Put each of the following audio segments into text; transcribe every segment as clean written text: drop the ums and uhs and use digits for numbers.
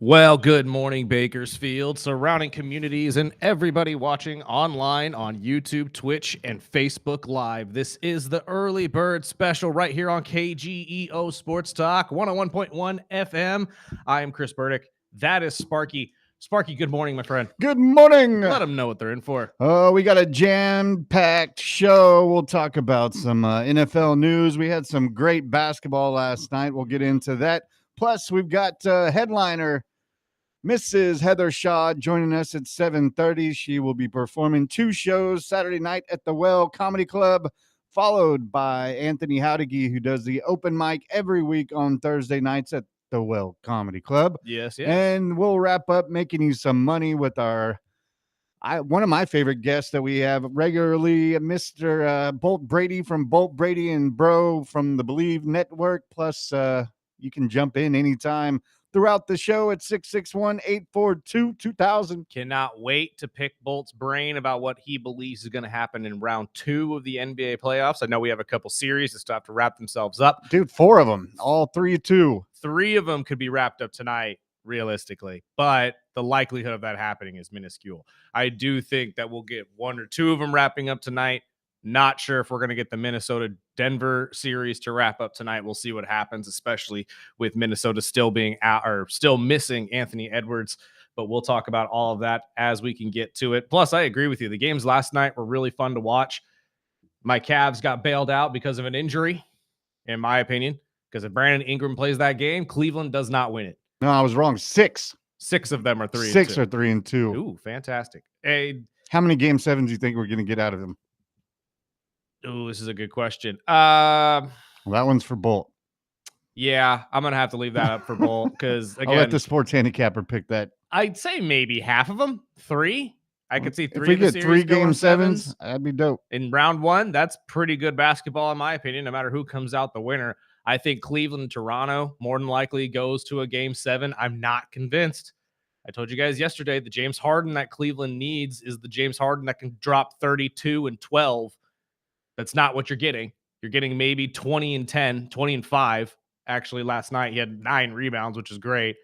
Well, good morning, Bakersfield, surrounding communities, and everybody watching online on YouTube, Twitch, and Facebook Live. This is the Early Bird Special right here on KGEO Sports Talk 101.1 FM. I am Chris Burdick. That is Sparky. Sparky, good morning, my friend. Good morning. Let them know what they're in for. Oh, we got a jam-packed show. We'll talk about some NFL news. We had some great basketball last night. We'll get into that. Plus, we've got headliner Mrs. Heather Shaw joining us at 7:30. She will be performing 2 shows Saturday night at the Well Comedy Club, followed by Anthony Jauregui, who does the open mic every week on Thursday nights at the Well Comedy Club. Yes. And we'll wrap up making you some money with one of my favorite guests that we have regularly, Mr. Bolt Brady from Bolt Brady His Bro from the BLEAV Network. Plus, you can jump in anytime throughout the show at 661-842-2000. Cannot wait to pick Bolt's brain about what he believes is going to happen in round 2 of the NBA playoffs. I know we have a couple series that still have to wrap themselves up. Dude, 4 of them, all 3-2. 3 of them could be wrapped up tonight, realistically, but the likelihood of that happening is minuscule. I do think that we'll get 1 or 2 of them wrapping up tonight. Not sure if we're going to get the Minnesota-Denver series to wrap up tonight. We'll see what happens, especially with Minnesota still being out or still missing Anthony Edwards. But we'll talk about all of that as we can get to it. Plus, I agree with you. The games last night were really fun to watch. My Cavs got bailed out because of an injury, in my opinion, because if Brandon Ingram plays that game, Cleveland does not win it. No, I was wrong. 6. 6 of them are 3-2. 6 are 3-2. Ooh, fantastic. Hey, how many game 7s do you think we're going to get out of them? Ooh, this is a good question. Well, that one's for Bolt. Yeah, I'm going to have to leave that up for Bolt because, again, I'll let the sports handicapper pick that. I'd say maybe half of them. 3. I could see 3 If we of the get series 3 game going 7s, that'd be dope. in round 1, that's pretty good basketball, in my opinion, no matter who comes out the winner. I think Cleveland and Toronto more than likely goes to a game 7. I'm not convinced. I told you guys yesterday the James Harden that Cleveland needs is the James Harden that can drop 32 and 12. That's not what you're getting. You're getting maybe 20 and 10, 20 and 5. Actually, last night he had 9 rebounds, which is great.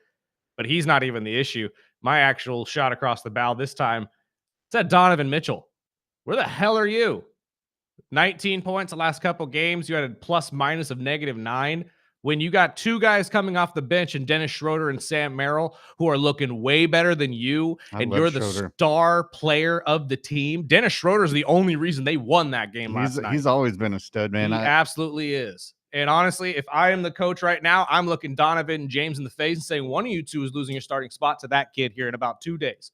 But he's not even the issue. My actual shot across the bow this time, it's at Donovan Mitchell. Where the hell are you? 19 points the last couple games. You had a plus minus of -9. When you got 2 guys coming off the bench and Dennis Schroeder and Sam Merrill who are looking way better than you, and you're the star player of the team. Dennis Schroeder is the only reason they won that game last night. He's always been a stud, man. He absolutely is. And honestly, if I am the coach right now, I'm looking Donovan and James in the face and saying one of you two is losing your starting spot to that kid here in about 2 days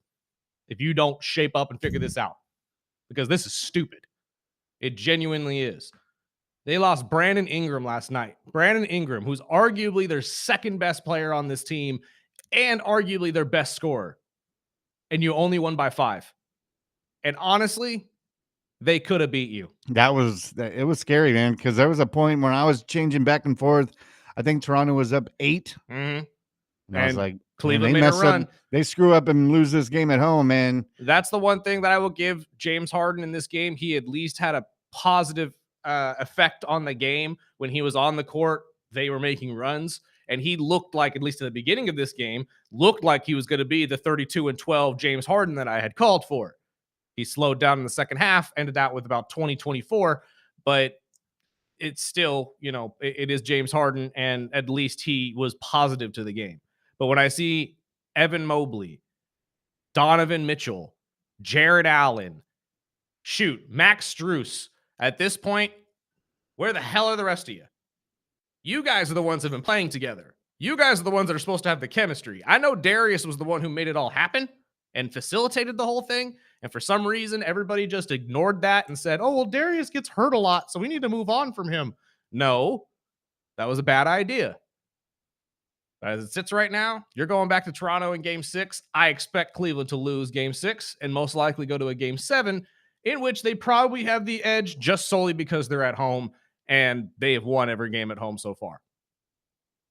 if you don't shape up and figure this out, because this is stupid. It genuinely is. They lost Brandon Ingram last night. Brandon Ingram, who's arguably their second best player on this team and arguably their best scorer. And you only won by 5. And honestly, they could have beat you. It was scary, man, because there was a point when I was changing back and forth. I think Toronto was up 8. Mm-hmm. And I was like, Cleveland made a run. They screw up and lose this game at home, man. That's the one thing that I will give James Harden in this game. He at least had a positive effect on the game. When he was on the court, they were making runs, and he looked like, at least in the beginning of this game, looked like he was going to be the 32 and 12 James Harden that I had called for. He slowed down in the second half, ended out with about 20-24, but it's still, it is James Harden, and at least he was positive to the game. But when I see Evan Mobley, Donovan Mitchell, Jared Allen, Max Strus, at this point, where the hell are the rest of you? You guys are the ones that have been playing together. You guys are the ones that are supposed to have the chemistry. I know Darius was the one who made it all happen and facilitated the whole thing. And for some reason, everybody just ignored that and said, oh, well, Darius gets hurt a lot, so we need to move on from him. No, that was a bad idea. As it sits right now, you're going back to Toronto in game 6. I expect Cleveland to lose game 6 and most likely go to a game 7, in which they probably have the edge just solely because they're at home and they have won every game at home so far.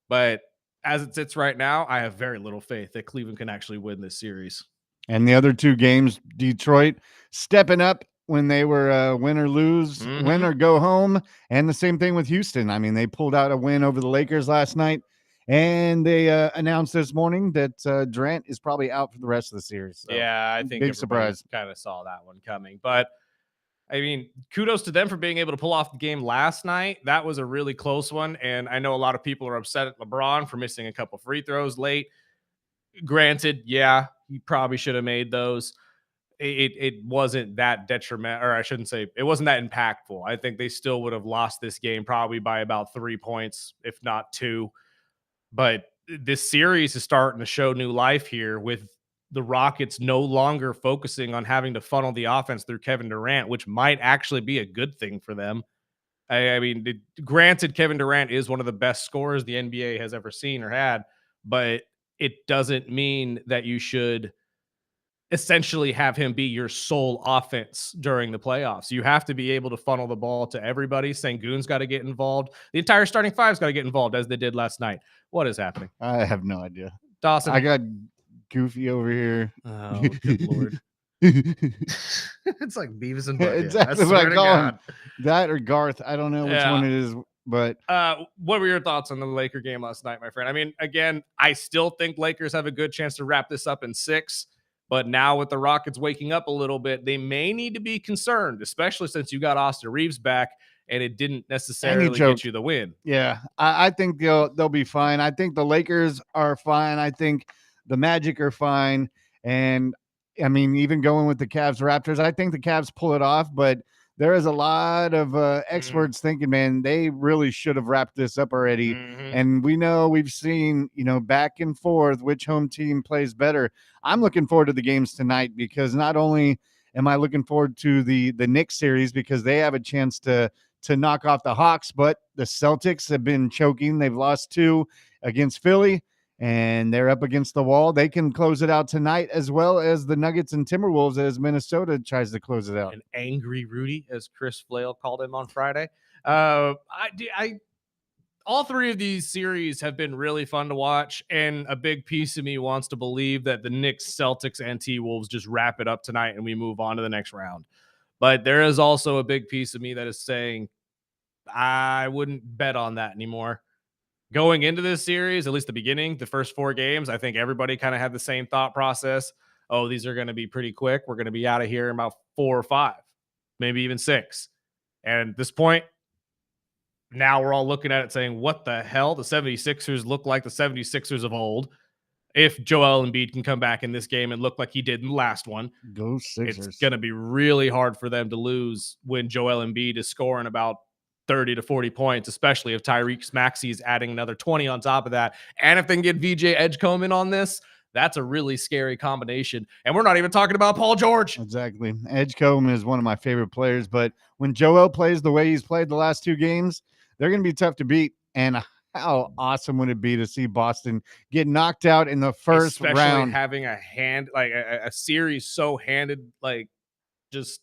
But as it sits right now, I have very little faith that Cleveland can actually win this series. And the other 2 games, Detroit stepping up when they were win or lose, win or go home. And the same thing with Houston. I mean, they pulled out a win over the Lakers last night. And they announced this morning that Durant is probably out for the rest of the series. So, yeah, I think big everybody surprise. kind of saw that one coming. But I mean, kudos to them for being able to pull off the game last night. That was a really close one. And I know a lot of people are upset at LeBron for missing a couple free throws late. Granted, yeah, he probably should have made those. It wasn't that detrimental, or I shouldn't say it wasn't that impactful. I think they still would have lost this game probably by about 3 points, if not two. But this series is starting to show new life here with the Rockets no longer focusing on having to funnel the offense through Kevin Durant, which might actually be a good thing for them. I mean, granted, Kevin Durant is one of the best scorers the NBA has ever seen or had, but it doesn't mean that you should essentially have him be your sole offense during the playoffs. You have to be able to funnel the ball to everybody. Sengun's got to get involved. The entire starting five's got to get involved as they did last night. What is happening? I have no idea. Dawson. I got Goofy over here. Oh, good Lord. It's like Beavis and Butthead. Exactly what I call him. That or Garth. I don't know which one it is, but what were your thoughts on the Laker game last night, my friend? I mean, again, I still think Lakers have a good chance to wrap this up in 6. But now with the Rockets waking up a little bit, they may need to be concerned, especially since you got Austin Reeves back and it didn't necessarily get you the win. Yeah, I think they'll be fine. I think the Lakers are fine. I think the Magic are fine. And I mean, even going with the Cavs Raptors, I think the Cavs pull it off, but there is a lot of experts thinking, man, they really should have wrapped this up already. And we know we've seen, back and forth which home team plays better. I'm looking forward to the games tonight because not only am I looking forward to the Knicks series because they have a chance to knock off the Hawks, but the Celtics have been choking. They've lost 2 against Philly, and they're up against the wall. They can close it out tonight, as well as the Nuggets and Timberwolves as Minnesota tries to close it out. An angry Rudy, as Chris Flail called him on Friday. All 3 of these series have been really fun to watch, and a big piece of me wants to believe that the Knicks, Celtics, and T-Wolves just wrap it up tonight and we move on to the next round. But there is also a big piece of me that is saying I wouldn't bet on that anymore. Going into this series, at least the beginning, the first 4 games, I think everybody kind of had the same thought process. Oh, these are going to be pretty quick. We're going to be out of here in about 4 or 5, maybe even 6. And at this point, now we're all looking at it saying, what the hell? The 76ers look like the 76ers of old. If Joel Embiid can come back in this game and look like he did in the last one, go Sixers. It's going to be really hard for them to lose when Joel Embiid is scoring about 30 to 40 points, especially if Tyrese Maxey is adding another 20 on top of that. And if they can get VJ Edgecombe in on this, that's a really scary combination. And we're not even talking about Paul George. Exactly. Edgecombe is one of my favorite players, but when Joel plays the way he's played the last 2 games, they're going to be tough to beat. And how awesome would it be to see Boston get knocked out in the first round? Especially having a hand, like a series so handed, like just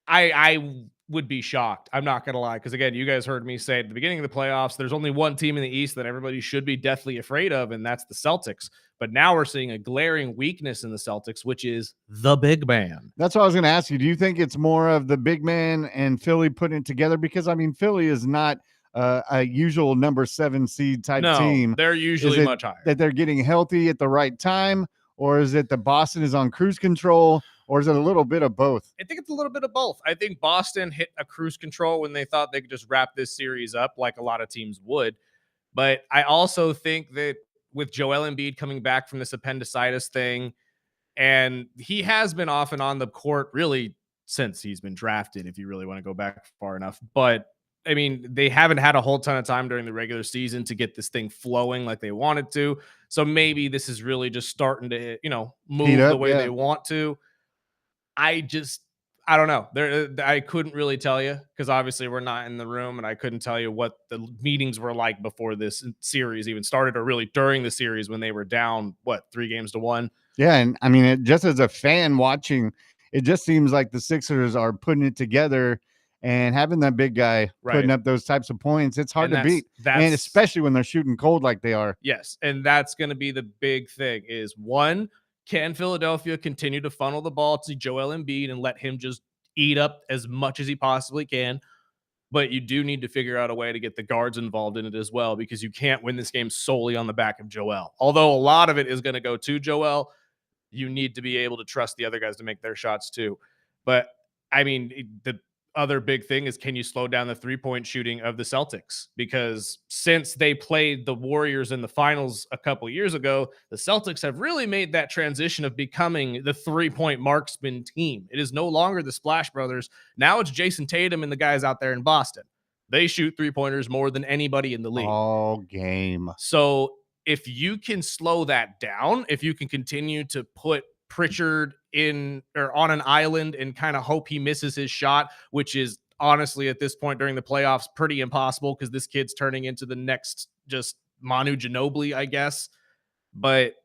I would be shocked. I'm not going to lie. Because again, you guys heard me say at the beginning of the playoffs, there's only one team in the East that everybody should be deathly afraid of, and that's the Celtics. But now we're seeing a glaring weakness in the Celtics, which is the big man. That's what I was going to ask you. Do you think it's more of the big man and Philly putting it together? Because, I mean, Philly is not a usual number 7 seed type team. They're usually much higher. That they're getting healthy at the right time? Or is it that Boston is on cruise control? Or is it a little bit of both? I think it's a little bit of both. I think Boston hit a cruise control when they thought they could just wrap this series up like a lot of teams would. But I also think that with Joel Embiid coming back from this appendicitis thing, and he has been off and on the court really since he's been drafted, if you really want to go back far enough. But I mean, they haven't had a whole ton of time during the regular season to get this thing flowing like they wanted to. So maybe this is really just starting to, move the way they want to. I don't know. I couldn't really tell you because obviously we're not in the room, and I couldn't tell you what the meetings were like before this series even started, or really during the series when they were down 3-1. Yeah, and I mean, just as a fan watching, it just seems like the Sixers are putting it together and having that big guy putting up those types of points. It's hard to beat, and especially when they're shooting cold like they are. Yes, and that's going to be the big thing. Is one. Can Philadelphia continue to funnel the ball to Joel Embiid and let him just eat up as much as he possibly can? but you do need to figure out a way to get the guards involved in it as well, because you can't win this game solely on the back of Joel. Although a lot of it is going to go to Joel, you need to be able to trust the other guys to make their shots too. But I mean, the other big thing is, can you slow down the 3-point shooting of the Celtics? Because since they played the Warriors in the finals a couple years ago, the Celtics have really made that transition of becoming the 3-point marksman team. It is no longer the Splash Brothers. Now it's Jason Tatum and the guys out there in Boston. They shoot 3-pointers more than anybody in the league. All game. So if you can slow that down, if you can continue to put Pritchard in or on an island and kind of hope he misses his shot, which is honestly at this point during the playoffs pretty impossible because this kid's turning into the next just Manu Ginobili, I guess. But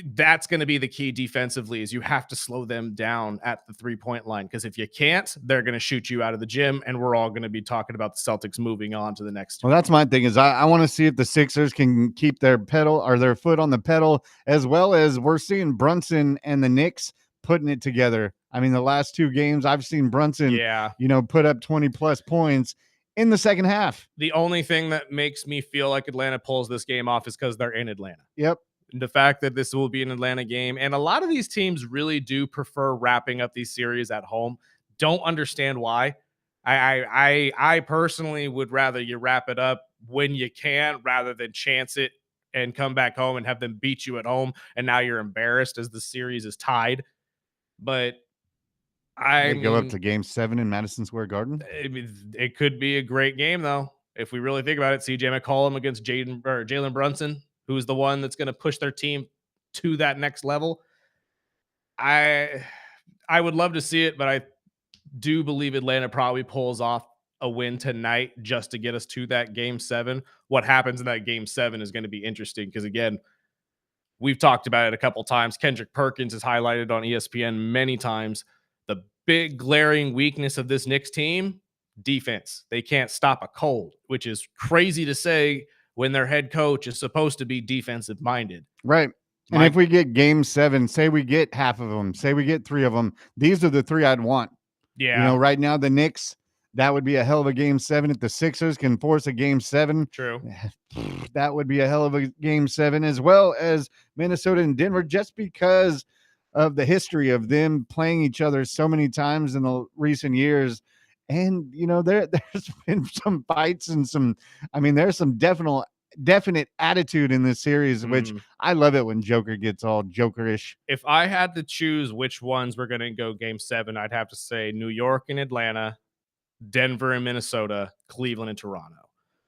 that's going to be the key defensively, is you have to slow them down at the 3-point line, because if you can't, they're going to shoot you out of the gym, and we're all going to be talking about the Celtics moving on to the next. Well, that's my thing, is I want to see if the Sixers can keep their pedal or their foot on the pedal, as well as we're seeing Brunson and the Knicks putting it together. I mean, the last 2 games I've seen Brunson, put up 20 plus points in the second half. The only thing that makes me feel like Atlanta pulls this game off is because they're in Atlanta. Yep. The fact that this will be an Atlanta game, and a lot of these teams really do prefer wrapping up these series at home. Don't understand why. I personally would rather you wrap it up when you can, rather than chance it and come back home and have them beat you at home, and now you're embarrassed as the series is tied. But I go up to Game 7 in Madison Square Garden. It could be a great game, though, if we really think about it. CJ McCollum against Jalen Brunson, who's the one that's going to push their team to that next level. I would love to see it, but I do believe Atlanta probably pulls off a win tonight just to get us to that Game 7. What happens in that Game 7 is going to be interesting, because, again, we've talked about it a couple times. Kendrick Perkins is highlighted on ESPN many times. The big glaring weakness of this Knicks team, defense. They can't stop a cold, which is crazy to say when their head coach is supposed to be defensive minded. Right. And if we get Game 7, say we get half of them, say we get 3 of them, these are the 3 I'd want. Yeah. Right now, the Knicks, that would be a hell of a Game 7. If the Sixers can force a Game 7, true, that would be a hell of a Game 7, as well as Minnesota and Denver, just because of the history of them playing each other so many times in the recent years. And, there's been some fights and there's some definite attitude in this series, which I love it when Joker gets all jokerish. If I had to choose which ones were going to go Game 7, I'd have to say New York and Atlanta, Denver and Minnesota, Cleveland and Toronto.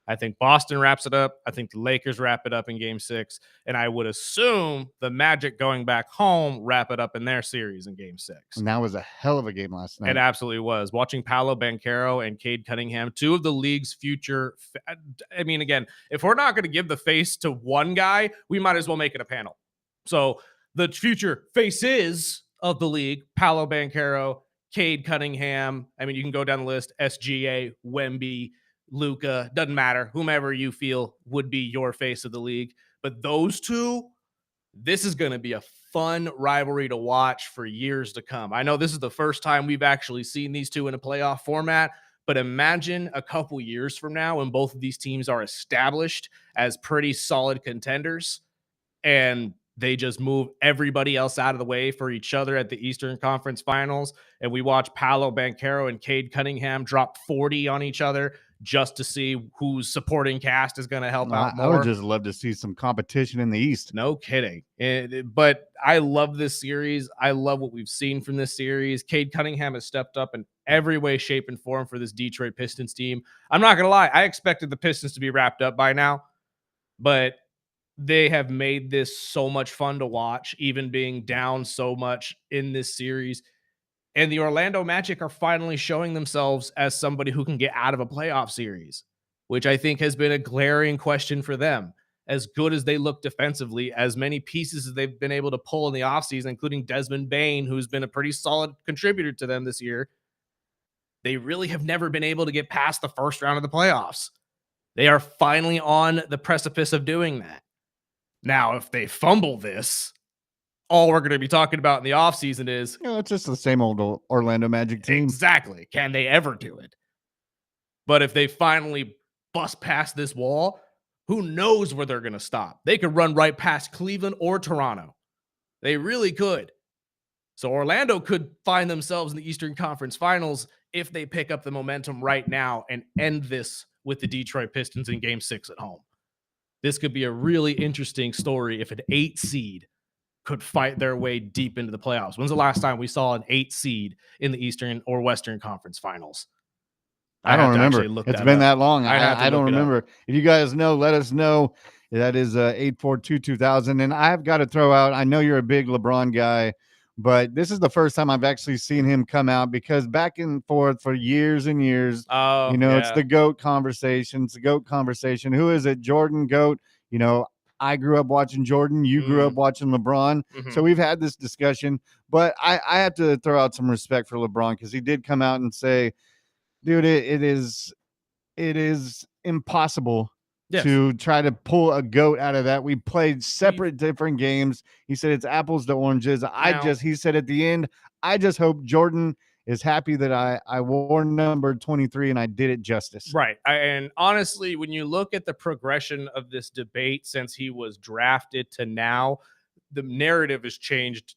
I think Boston wraps it up. I think the Lakers wrap it up in Game 6. And I would assume the Magic going back home wrap it up in their series in Game 6. And that was a hell of a game last night. It absolutely was. Watching Paolo Banchero and Cade Cunningham, 2 of the league's future. I mean, again, if we're not going to give the face to one guy, we might as well make it a panel. So the future faces of the league, Paolo Banchero, Cade Cunningham. I mean, you can go down the list. SGA, Wemby, Luka, doesn't matter, whomever you feel would be your face of the league. But those 2, this is going to be a fun rivalry to watch for years to come. I know this is the first time we've actually seen these 2 in a playoff format, but imagine a couple years from now when both of these teams are established as pretty solid contenders and they just move everybody else out of the way for each other at the Eastern Conference Finals, and we watch Paolo Banchero and Cade Cunningham drop 40 on each other just to see whose supporting cast is going to help out more. I would just love to see some competition in the East. No kidding. But I love this series. I love what we've seen from this series. Cade Cunningham has stepped up in every way, shape, and form for this Detroit Pistons team. I'm not going to lie. I expected the Pistons to be wrapped up by now, but they have made this so much fun to watch, even being down so much in this series. And the Orlando Magic are finally showing themselves as somebody who can get out of a playoff series, which I think has been a glaring question for them. As good as they look defensively, as many pieces as they've been able to pull in the offseason, including Desmond Bane, who's been a pretty solid contributor to them this year, they really have never been able to get past the first round of the playoffs. They are finally on the precipice of doing that. Now, if they fumble this, all we're going to be talking about in the offseason is, it's just the same old Orlando Magic team. Exactly. Can they ever do it? But if they finally bust past this wall, who knows where they're going to stop? They could run right past Cleveland or Toronto. They really could. So Orlando could find themselves in the Eastern Conference Finals if they pick up the momentum right now and end this with the Detroit Pistons in Game 6 at home. This could be a really interesting story if an 8 seed could fight their way deep into the playoffs. When's the last time we saw an 8 seed in the Eastern or Western Conference Finals? I I don't have to remember. actually look It's that been up. that long. I'd have to I don't look it up. remember. If you guys know, let us know. That is 842-2000. And I've got to throw out, I know you're a big LeBron guy, but this is the first time I've actually seen him come out, because back and forth for years and years, Oh, it's yeah. the GOAT conversation. It's the GOAT conversation. Who is it? Jordan, GOAT? I grew up watching Jordan. You grew up watching LeBron. So we've had this discussion, but I have to throw out some respect for LeBron, because he did come out and say, dude, it is impossible Yes. to try to pull a GOAT out of that. We played separate different games. He said it's apples to oranges. He said at the end, I just hope Jordan is happy that I wore number 23 and I did it justice. Right. And honestly, when you look at the progression of this debate since he was drafted to now, the narrative has changed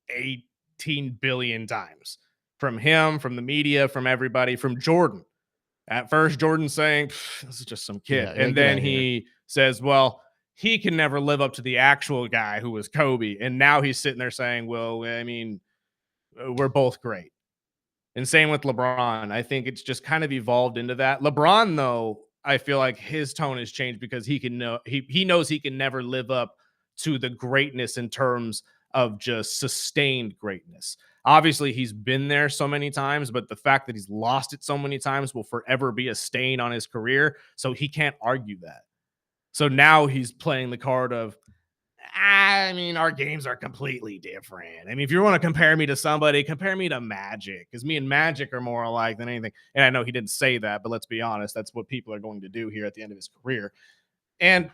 18 billion times from him, from the media, from everybody, from Jordan. At first, Jordan's saying, this is just some kid. Yeah, and then he says, well, he can never live up to the actual guy who was Kobe. And now he's sitting there saying, well, I mean, we're both great. And same with LeBron. I think it's just kind of evolved into that. LeBron, though, I feel like his tone has changed because he knows he can never live up to the greatness in terms of just sustained greatness. Obviously, he's been there so many times, but the fact that he's lost it so many times will forever be a stain on his career. So he can't argue that. So now he's playing the card of, I mean, our games are completely different. I mean, if you want to compare me to somebody, compare me to Magic, because me and Magic are more alike than anything. And I know he didn't say that, but let's be honest, that's what people are going to do here at the end of his career. And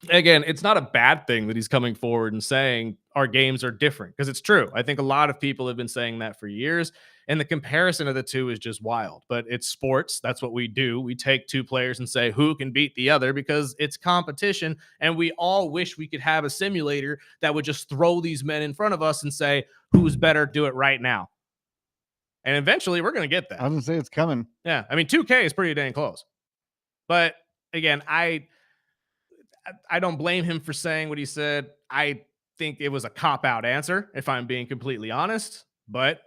again, it's not a bad thing that he's coming forward and saying our games are different, because it's true. I think a lot of people have been saying that for years, and the comparison of the two is just wild. But it's sports. That's what we do. We take two players and say who can beat the other, because it's competition, and we all wish we could have a simulator that would just throw these men in front of us and say who's better, do it right now. And eventually we're going to get that. I was going to say it's coming. Yeah. I mean, 2K is pretty dang close. But again, I don't blame him for saying what he said. I think it was a cop-out answer, if I'm being completely honest. But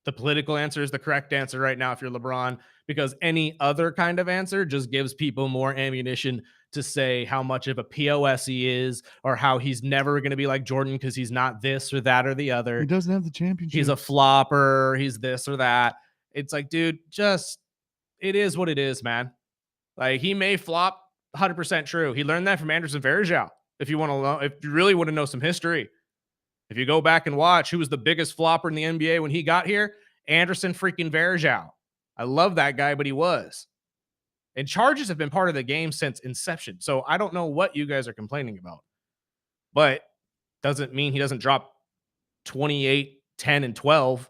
the political answer is the correct answer right now if you're LeBron, because any other kind of answer just gives people more ammunition to say how much of a POS he is, or how he's never going to be like Jordan because he's not this or that or the other. He doesn't have the championship. He's a flopper. He's this or that. It's like, dude, it is what it is, man. Like, he may flop, 100% true. He learned that from Anderson Varejao. If you really want to know some history, if you go back and watch who was the biggest flopper in the NBA when he got here, Anderson freaking Varejao. I love that guy, but he was. And charges have been part of the game since inception. So I don't know what you guys are complaining about, but doesn't mean he doesn't drop 28, 10, and 12.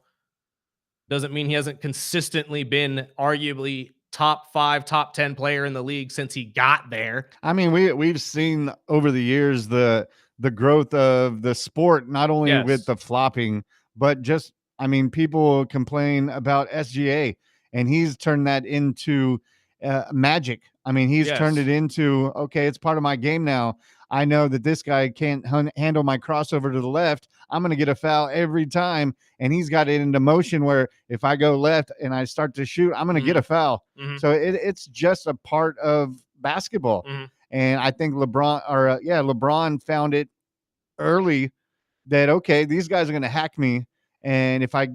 Doesn't mean he hasn't consistently been arguably top 5, top 10 player in the league since he got there. I mean, we've seen over the years the growth of the sport, not only with the flopping, but just, I mean, people complain about SGA, and he's turned that into magic. I mean, he's turned it into, okay, it's part of my game now. I know that this guy can't handle my crossover to the left. I'm going to get a foul every time. And he's got it into motion where if I go left and I start to shoot, I'm going to get a foul. So it's just a part of basketball. And I think LeBron found it early that, okay, these guys are going to hack me. And if I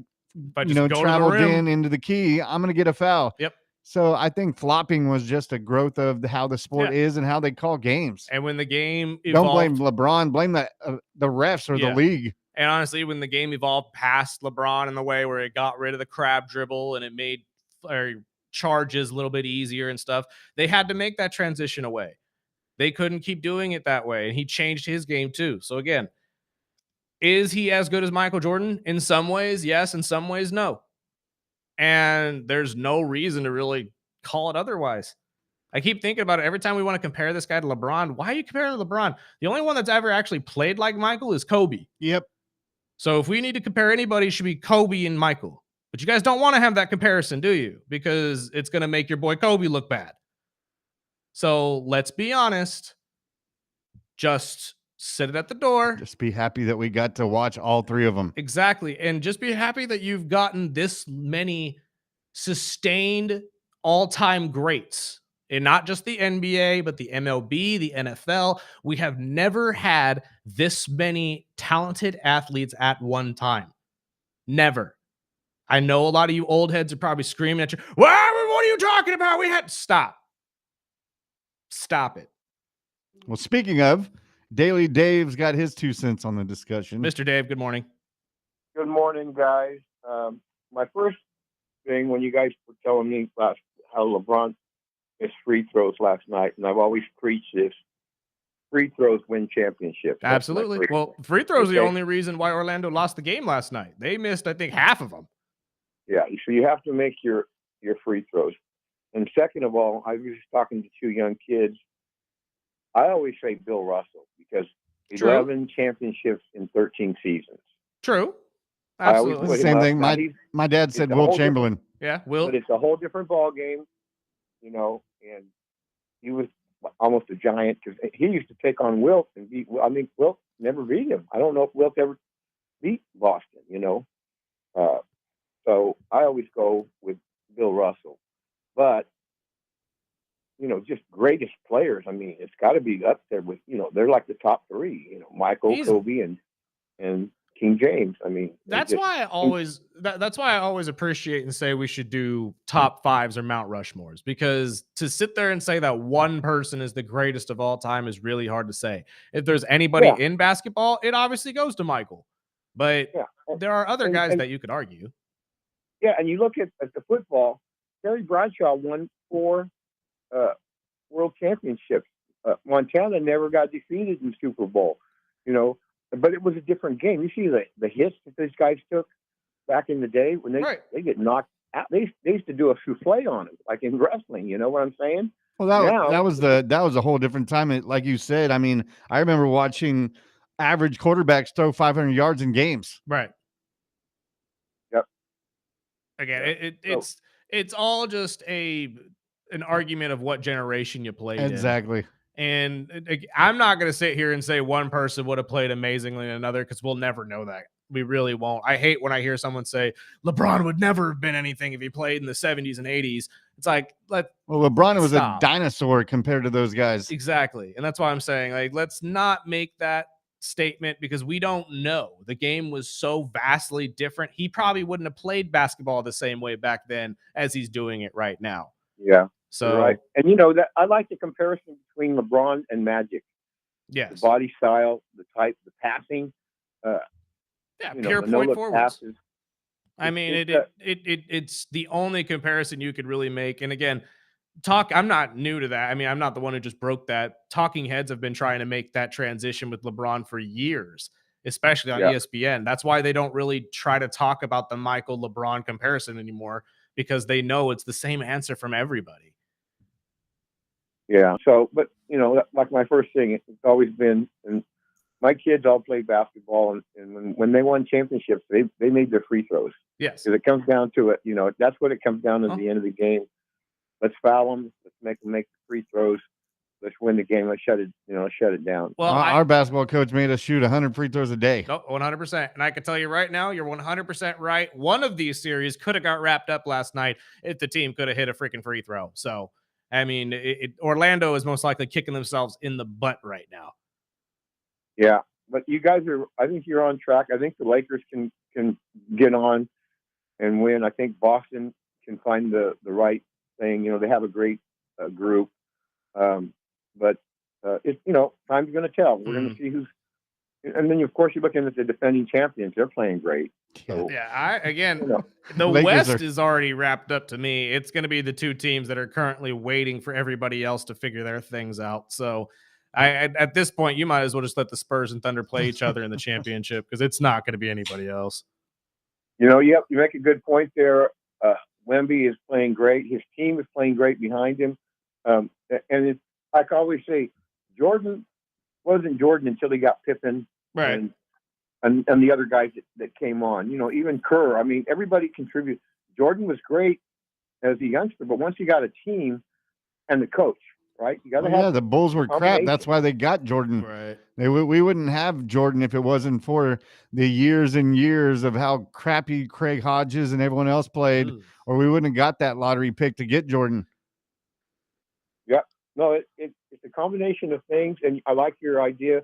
just traveled into the key, I'm going to get a foul. Yep. So I think flopping was just a growth of how the sport is and how they call games. And when the game evolved, don't blame LeBron, blame the refs or the league. And honestly, when the game evolved past LeBron in the way where it got rid of the crab dribble and it made charges a little bit easier and stuff, they had to make that transition away. They couldn't keep doing it that way. And he changed his game too. So again, is he as good as Michael Jordan? In some ways, yes. In some ways, no. And there's no reason to really call it otherwise. I keep thinking about it every time we want to compare this guy to LeBron. Why are you comparing to LeBron? The only one that's ever actually played like Michael is Kobe. Yep. So if we need to compare anybody, it should be Kobe and Michael. But you guys don't want to have that comparison, do you? Because it's going to make your boy Kobe look bad. So let's be honest. Just sit it at the door. Just be happy that we got to watch all three of them. Exactly. And just be happy that you've gotten this many sustained all-time greats. And not just the NBA, but the MLB, the NFL. We have never had this many talented athletes at one time. Never. I know a lot of you old heads are probably screaming at you. What are you talking about? We had to stop. Stop it. Well, speaking of, Daily Dave's got his 2 cents on the discussion. Mr. Dave, good morning. Good morning, guys. My first thing, when you guys were telling me how LeBron missed free throws last night, and I've always preached this: free throws win championships. Absolutely. Well, free throws are the only reason why Orlando lost the game last night. They missed, I think, half of them. Yeah, so you have to make your free throws. And second of all, I was just talking to 2 young kids. I always say Bill Russell, because 11 championships in 13 seasons. True. Absolutely. It's the same thing. My dad said Will Chamberlain. Yeah, Will. But it's a whole different ball game, and he was almost a giant, because he used to take on Wilt and beat. I mean, Wilt never beat him. I don't know if Wilt ever beat Boston. So I always go with Bill Russell, but just greatest players. I mean, it's got to be up there with they're like the top 3. Michael, Kobe, and King James. I mean, that's why I always appreciate and say we should do top 5s or Mount Rushmores, because to sit there and say that one person is the greatest of all time is really hard to say. If there's anybody in basketball, it obviously goes to Michael, but there are other guys that you could argue. Yeah, and you look at the football. Terry Bradshaw won 4 world championships. Montana never got defeated in Super Bowl. But it was a different game. You see the hits that these guys took back in the day when they get knocked out. They used to do a souffle on them, like in wrestling. You know what I'm saying? Well, that was a whole different time. Like you said, I mean, I remember watching average quarterbacks throw 500 yards in games. Right. Yep. Again, it's all just an argument of what generation you played exactly. in. And I'm not going to sit here and say one person would have played amazingly than another, because we'll never know that. We really won't. I hate when I hear someone say LeBron would never have been anything if he played in the 70s and 80s. It's like, LeBron was a dinosaur compared to those guys. Exactly. And that's why I'm saying, let's not make that statement, because we don't know. The game was so vastly different. He probably wouldn't have played basketball the same way back then as he's doing it right now. Yeah. So right. And that I like the comparison between LeBron and Magic. Yes. The body style, the type, the passing. Pure point forwards. Passes. I mean, it's the only comparison you could really make. And again, I'm not new to that. I mean, I'm not the one who just broke that. Talking heads have been trying to make that transition with LeBron for years, especially on ESPN. That's why they don't really try to talk about the Michael LeBron comparison anymore, because they know it's the same answer from everybody. Yeah. So, but like my first thing, it's always been, and my kids all played basketball, and when they won championships, they made their free throws. Yes. Because it comes down to it. That's what it comes down to at the end of the game. Let's foul them. Let's make them make the free throws. Let's win the game. Let's shut it down. Well, our basketball coach made us shoot 100 free throws a day. No, 100%. And I can tell you right now, you're 100% right. One of these series could have got wrapped up last night if the team could have hit a freaking free throw. So, I mean, Orlando is most likely kicking themselves in the butt right now. Yeah, but you guys I think you're on track. I think the Lakers can get on and win. I think Boston can find the right thing. They have a great group. But time's going to tell. We're going to see who's, and then of course you're looking at the defending champions. They're playing great. So, the West is already wrapped up to me. It's going to be the 2 teams that are currently waiting for everybody else to figure their things out. So at this point, you might as well just let the Spurs and Thunder play each other in the championship, because it's not going to be anybody else. You make a good point there. Wemby is playing great. His team is playing great behind him. And it's like I always say, Jordan wasn't Jordan until he got Pippen Right. and the other guys that came on. You know, even Kerr. I mean, everybody contributed. Jordan was great as a youngster, but once you got a team and the coach, right? You got to have the Bulls were crap. That's why they got Jordan. Right. We wouldn't have Jordan if it wasn't for the years and years of how crappy Craig Hodges and everyone else played, or we wouldn't have got that lottery pick to get Jordan. Yeah. No, it's a combination of things, and I like your idea.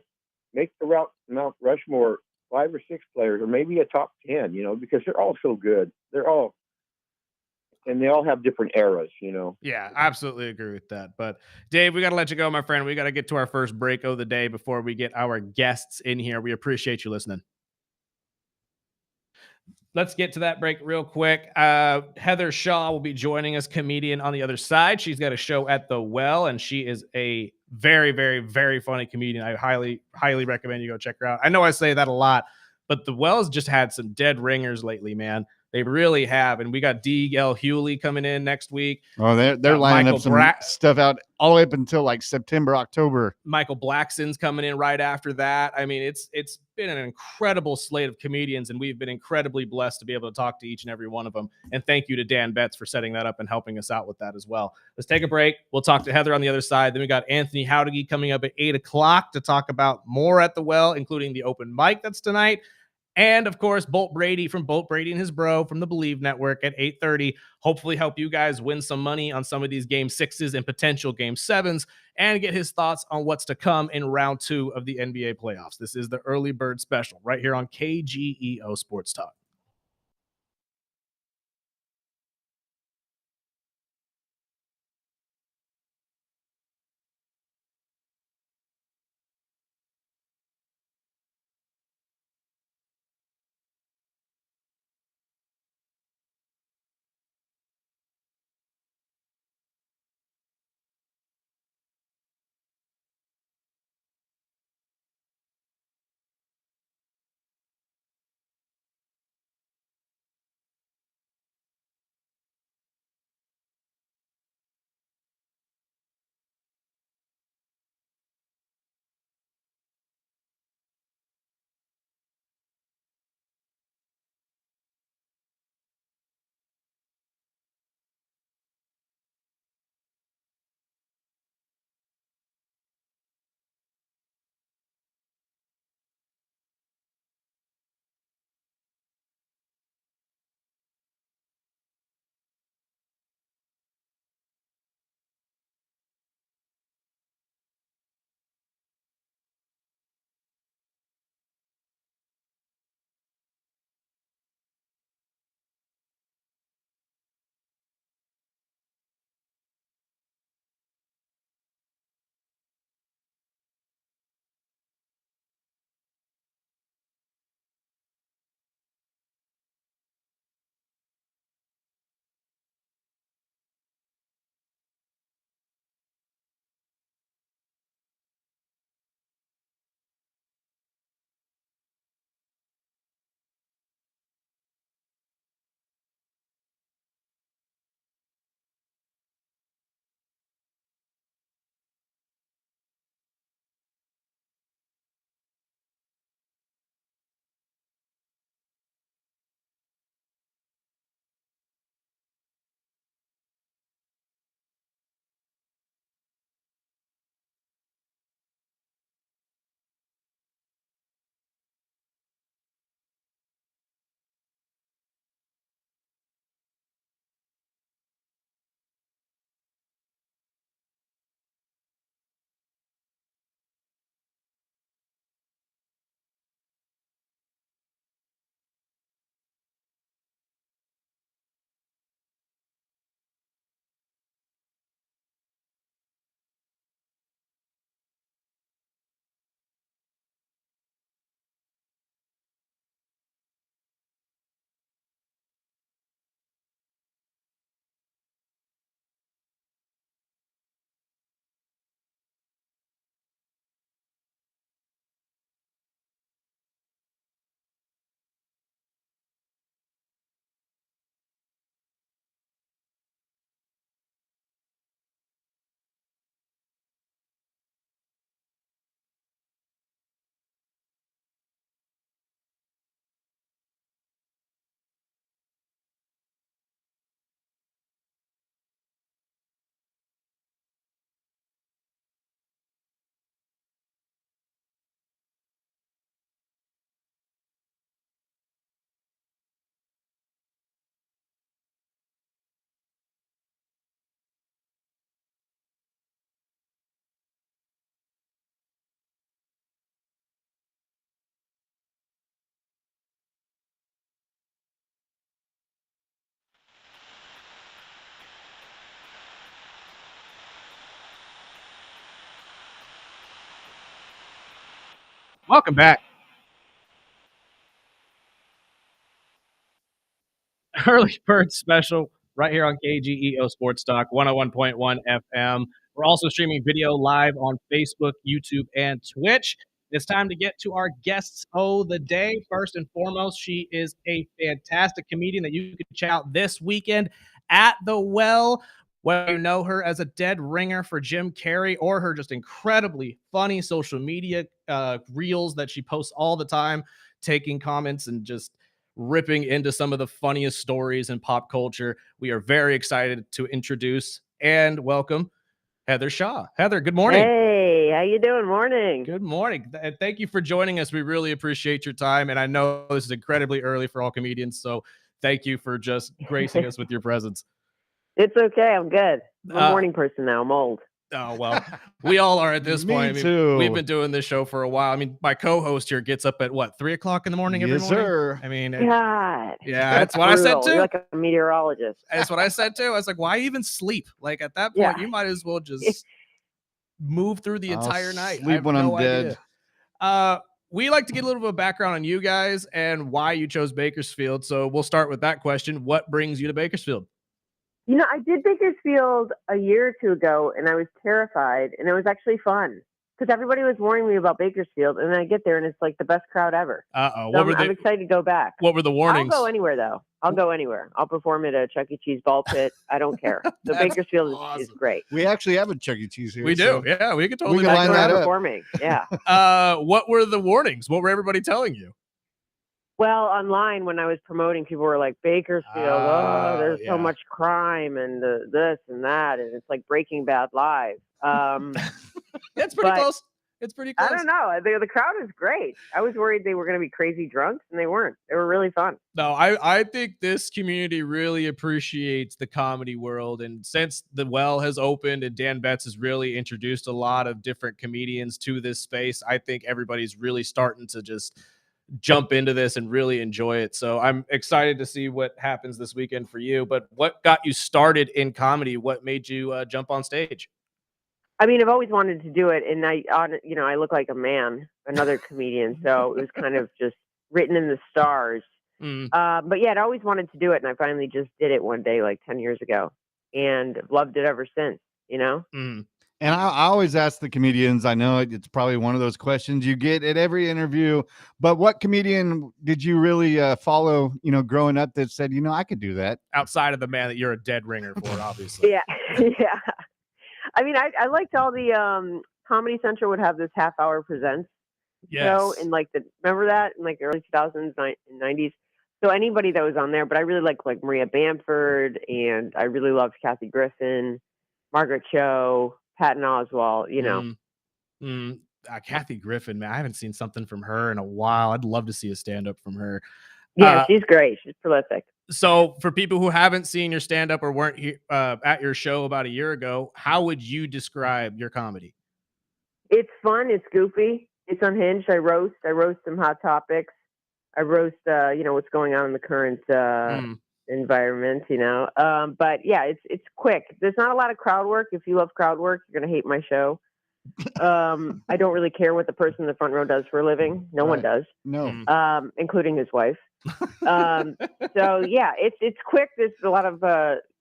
Make the Mount Rushmore 5 or 6 players, or maybe a top 10. You know, because they're all so good. And they all have different eras, you know. Yeah, absolutely agree with that. But Dave, we got to let you go, my friend. We got to get to our first break of the day before we get our guests in here. We appreciate you listening. Let's get to that break real quick. Heather Shaw will be joining us, comedian on the other side. She's got a show at The Well, and she is a very, very, very funny comedian. I highly, highly recommend you go check her out. I know I say that a lot, but The Well's just had some dead ringers lately, man. They really have. And we got D.L. Hewley coming in next week. Oh, they're lining up some stuff out all the way up until like September, October. Michael Blackson's coming in right after that. I mean, it's been an incredible slate of comedians, and we've been incredibly blessed to be able to talk to each and every one of them. And thank you to Dan Betts for setting that up and helping us out with that as well. Let's take a break. We'll talk to Heather on the other side. Then we got Anthony Jauregui coming up at 8 o'clock to talk about more at The Well, including the open mic that's tonight. And of course, Bolt Brady from Bolt Brady and His Bro from the BLEAV Network at 8:30. Hopefully help you guys win some money on some of these game 6s and potential game 7s and get his thoughts on what's to come in round 2 of the NBA playoffs. This is the early bird special right here on KGEO Sports Talk. Welcome back. Early Bird Special right here on KGEO Sports Talk 101.1 FM. We're also streaming video live on Facebook, YouTube, and Twitch. It's time to get to our guests of the day. First and foremost, she is a fantastic comedian that you can check out this weekend at the Well. Whether you know her as a dead ringer for Jim Carrey or her just incredibly funny social media reels that she posts all the time, taking comments and just ripping into some of the funniest stories in pop culture. We are very excited to introduce and welcome Heather Shaw. Heather, good morning. Hey, how you doing? Morning. Good morning. Thank you for joining us. We really appreciate your time. And I know this is incredibly early for all comedians. So thank you for just gracing us with your presence. It's okay. I'm good. I'm a morning person now. I'm old. Oh, well, we all are at this point. Me too. We've been doing this show for a while. I mean, my co-host here gets up at what, 3 o'clock in the morning every morning? Yes, sir. I mean, God. yeah, that's what I said too. You're like a meteorologist. That's what I said too. I was like, why even sleep? Like at that point, you might as well just move through the entire night. Sleep when I'm dead. We like to get a little bit of background on you guys and why you chose Bakersfield. So we'll start with that question. What brings you to Bakersfield? You know, I did Bakersfield a year or two ago, and I was terrified, and it was actually fun because everybody was warning me about Bakersfield, and then I get there, and it's like the best crowd ever. Uh-oh. So I'm excited to go back. What were the warnings? I'll go anywhere, though. I'll go anywhere. I'll perform at a Chuck E. Cheese ball pit. I don't care. So Bakersfield is great. We actually have a Chuck E. Cheese here. We do. Yeah, we could totally line that up. Performing. Yeah. What were the warnings? What were everybody telling you? Well, online when I was promoting, people were like, Bakersfield, there's so much crime and this and that, and it's like Breaking Bad live. It's pretty close. It's pretty close. I don't know. The crowd is great. I was worried they were going to be crazy drunks, and they weren't. They were really fun. No, I think this community really appreciates the comedy world. And since the Well has opened and Dan Betts has really introduced a lot of different comedians to this space, I think everybody's really starting to just jump into this and really enjoy it. So I'm excited to see what happens this weekend for you. But what got you started in comedy? What made you jump on stage? I mean, I've always wanted to do it, and I look like a man, another comedian, so it was kind of just written in the stars. But yeah, I'd always wanted to do it, and I finally just did it one day, like 10 years ago, and loved it ever since. You know. And I always ask the comedians. I know it's probably one of those questions you get at every interview. But what comedian did you really follow? You know, growing up, that said, I could do that outside of the man that you're a dead ringer for, obviously. Yeah. I mean, I liked all the Comedy Central would have this half-hour presents show in remember that in like the early 2000s, 90s. So anybody that was on there, but I really like Maria Bamford, and I really loved Kathy Griffin, Margaret Cho, Patton Oswalt. Kathy Griffin, man, I haven't seen something from her in a while. I'd love to see a stand-up from her. Yeah, she's great. She's prolific. So for people who haven't seen your stand-up or weren't here, at your show about a year ago, how would you describe your comedy? It's fun. It's goofy. It's unhinged. I roast some hot topics. I roast, what's going on in the current environment, But yeah, it's quick. There's not a lot of crowd work. If you love crowd work, you're going to hate my show. I don't really care what the person in the front row does for a living. No one does. No. Including his wife. So yeah, it's quick. There's a lot of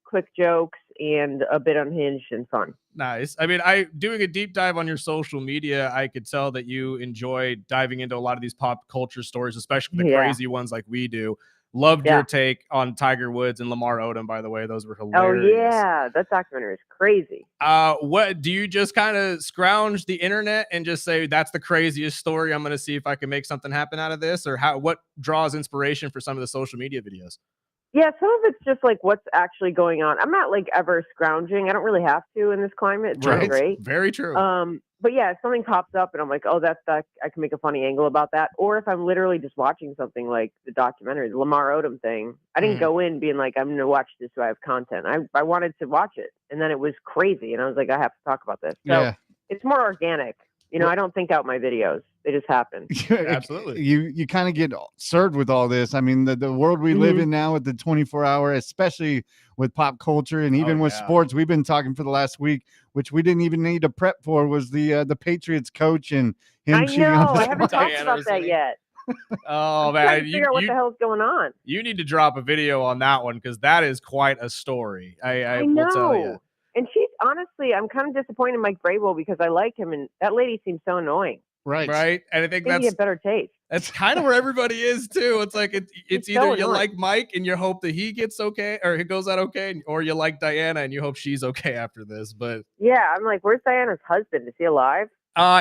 quick jokes and a bit unhinged and fun. Nice. I mean, doing a deep dive on your social media, I could tell that you enjoy diving into a lot of these pop culture stories, especially the crazy ones like we do. Loved your take on Tiger Woods and Lamar Odom, by the way. Those were hilarious. Oh, yeah. That documentary is crazy. What do you just kind of scrounge the internet and just say, that's the craziest story? I'm going to see if I can make something happen out of this? Or what draws inspiration for some of the social media videos? Yeah, some of it's just like what's actually going on. I'm not ever scrounging. I don't really have to in this climate. It's really great. Very true. But yeah, if something pops up and I'm like, oh, that's that, I can make a funny angle about that. Or if I'm literally just watching something like the documentary, the Lamar Odom thing, I didn't go in being like, I'm going to watch this so I have content. I wanted to watch it. And then it was crazy. And I was like, I have to talk about this. So it's more organic. You know, I don't think out my videos. They just happen. Absolutely. You kind of get served with all this. I mean, the world we live in now with the 24-hour, especially with pop culture and even with sports, we've been talking for the last week, which we didn't even need to prep for, was the Patriots coach and him cheating on I haven't talked about that yet. Oh, man. man. Figure out what the hell's going on. You need to drop a video on that one because that is quite a story. I know. will tell you. And she's honestly, I'm kind of disappointed in Mike Vrabel because I like him, and that lady seems so annoying. Right. And I think that's a better taste. That's kind of where everybody is too. It's like it's either so you like Mike and you hope that he gets okay or he goes out okay, or you like Diana and you hope she's okay after this. But yeah, I'm like, where's Diana's husband? Is he alive?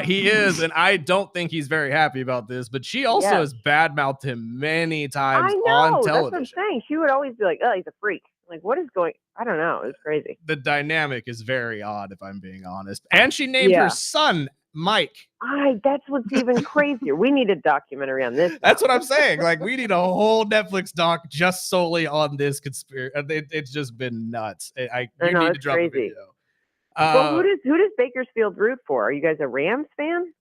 He is, and I don't think he's very happy about this. But she also has badmouthed him many times on television. That's what I'm saying. She would always be like, "Oh, he's a freak." Like, what is going? I don't know. It's crazy. The dynamic is very odd, if I'm being honest. And she named her son Mike. That's what's even crazier. We need a documentary on this. That's what I'm saying. Like, we need a whole Netflix doc just solely on this conspiracy. It's just been nuts. You need to drop a video. Well, who does Bakersfield root for? Are you guys a Rams fan?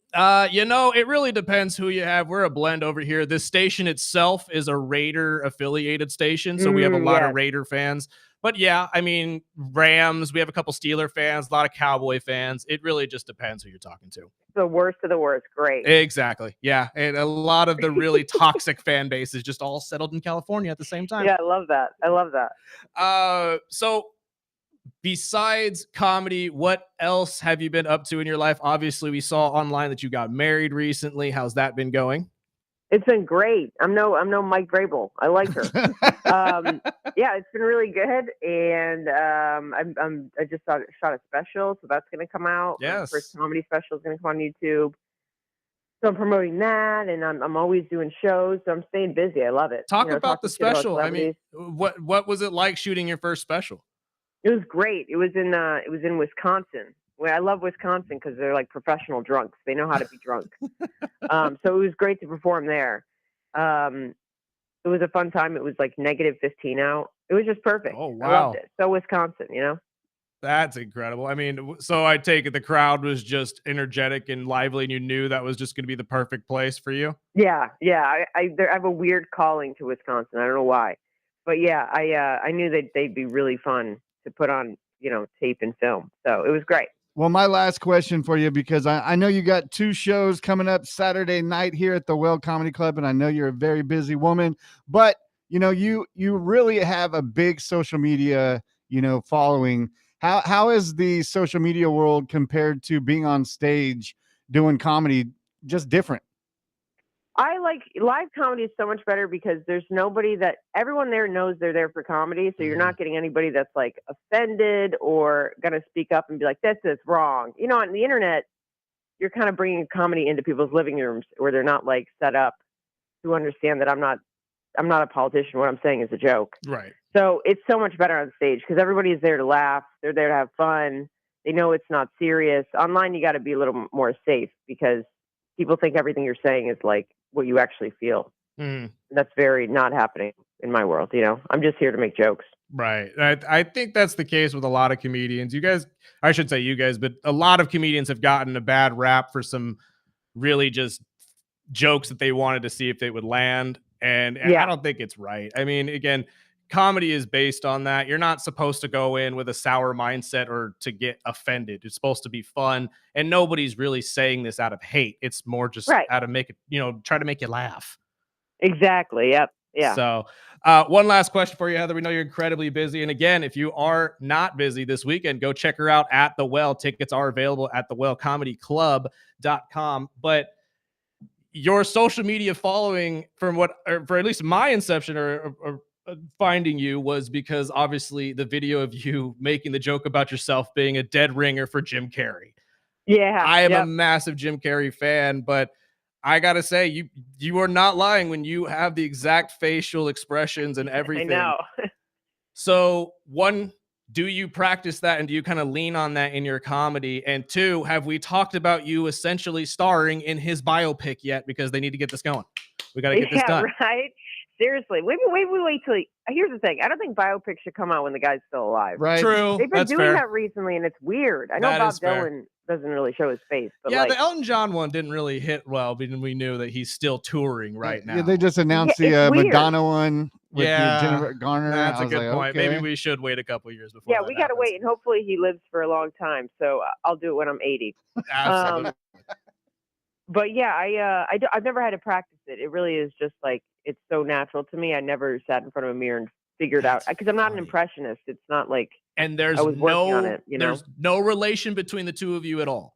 You know, it really depends who you have. We're a blend over here. This station itself is a Raider affiliated station, so we have a lot of Raider fans. But yeah, I mean, Rams, we have a couple Steeler fans, a lot of Cowboy fans. It really just depends who you're talking to. The worst of the worst. Great. Exactly. Yeah. And a lot of the really toxic fan base is just all settled in California at the same time. Yeah, I love that. So besides comedy, what else have you been up to in your life? Obviously, we saw online that you got married recently. How's that been going? It's been great. I'm no Mike Vrabel. I like her. Yeah, it's been really good. And I just shot a special, so that's going to come out. Yes. My first comedy special is going to come on YouTube. So I'm promoting that, and I'm always doing shows. So I'm staying busy. I love it. Talk about the special. I mean, what was it like shooting your first special? It was great. It was in Wisconsin. Well, I love Wisconsin because they're like professional drunks. They know how to be drunk. So it was great to perform there. It was a fun time. It was like -15 out. It was just perfect. Oh, wow. I loved it. So Wisconsin, you know? That's incredible. I mean, so I take it the crowd was just energetic and lively, and you knew that was just going to be the perfect place for you? Yeah. I have a weird calling to Wisconsin. I don't know why. But yeah, I knew that they'd be really fun to put on, tape and film. So it was great. Well, my last question for you, because I know you got 2 shows coming up Saturday night here at the Well Comedy Club, and I know you're a very busy woman, but you really have a big social media, following. How is the social media world compared to being on stage doing comedy just different? I like live comedy is so much better because there's nobody that everyone there knows they're there for comedy. So you're not getting anybody that's like offended or going to speak up and be like, this is wrong. On the internet, you're kind of bringing comedy into people's living rooms where they're not like set up to understand that I'm not a politician. What I'm saying is a joke. Right. So it's so much better on stage because everybody is there to laugh. They're there to have fun. They know it's not serious. Online, you got to be a little more safe because people think everything you're saying is like what you actually feel. That's very not happening in my world. I'm just here to make jokes. Right. I think that's the case with a lot of comedians. I should say you guys, but a lot of comedians have gotten a bad rap for some really just jokes that they wanted to see if they would land. And I don't think it's right. I mean, again, comedy is based on that. You're not supposed to go in with a sour mindset or to get offended. It's supposed to be fun. And nobody's really saying this out of hate. It's more just out of make it, try to make you laugh. Exactly. Yep. Yeah. So one last question for you, Heather. We know you're incredibly busy. And again, if you are not busy this weekend, go check her out at The Well. Tickets are available at thewellcomedyclub.com. But your social media following for at least my inception or finding you was because obviously the video of you making the joke about yourself being a dead ringer for Jim Carrey. Yeah. I am a massive Jim Carrey fan, but I gotta say you are not lying when you have the exact facial expressions and everything. I know. So 1, do you practice that and do you kind of lean on that in your comedy? And 2, have we talked about you essentially starring in his biopic yet? Because they need to get this going. We got to get this done. Right. Seriously, wait till here's the thing. I don't think biopics should come out when the guy's still alive. Right. True. They've been That's doing fair. that recently, and it's weird. I know That Bob is fair. Dylan doesn't really show his face, but Yeah, like, the Elton John one didn't really hit well, but we knew that he's still touring right now. Yeah, they just announced Yeah, the it's weird. Madonna one with Yeah, Jennifer Garner. That's I a was good like, point. okay. Maybe we should wait a couple years before. yeah, that we got to happens. wait, and hopefully he lives for a long time. So I'll do it when I'm 80. Absolutely. But yeah, I've never had to practice it. It really is just like, it's so natural to me. I never sat in front of a mirror and figured out, because I'm not an funny. impressionist. It's not like And there's I was working on it, there's no relation between the two of you at all.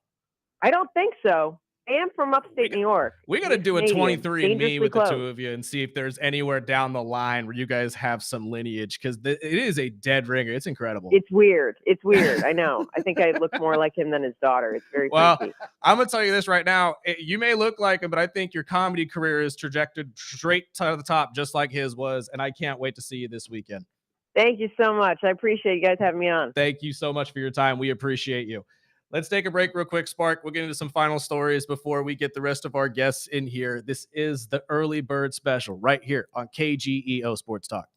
I don't think so. I am from upstate New York. We got to do a Canadian, 23andMe with the dangerously two of you and see if there's anywhere down the line where you guys have some lineage, because it is a dead ringer. It's incredible. It's weird. I know. I think I look more like him than his daughter. It's very freaky. I'm gonna tell you this right now. You may look like him, but I think your comedy career is trajected straight to the top, just like his was. And I can't wait to see you this weekend. Thank you so much. I appreciate you guys having me on. Thank you so much for your time. We appreciate you. Let's take a break real quick, Spark. We'll get into some final stories before we get the rest of our guests in here. This is the Early Bird Special right here on KGEO Sports Talk.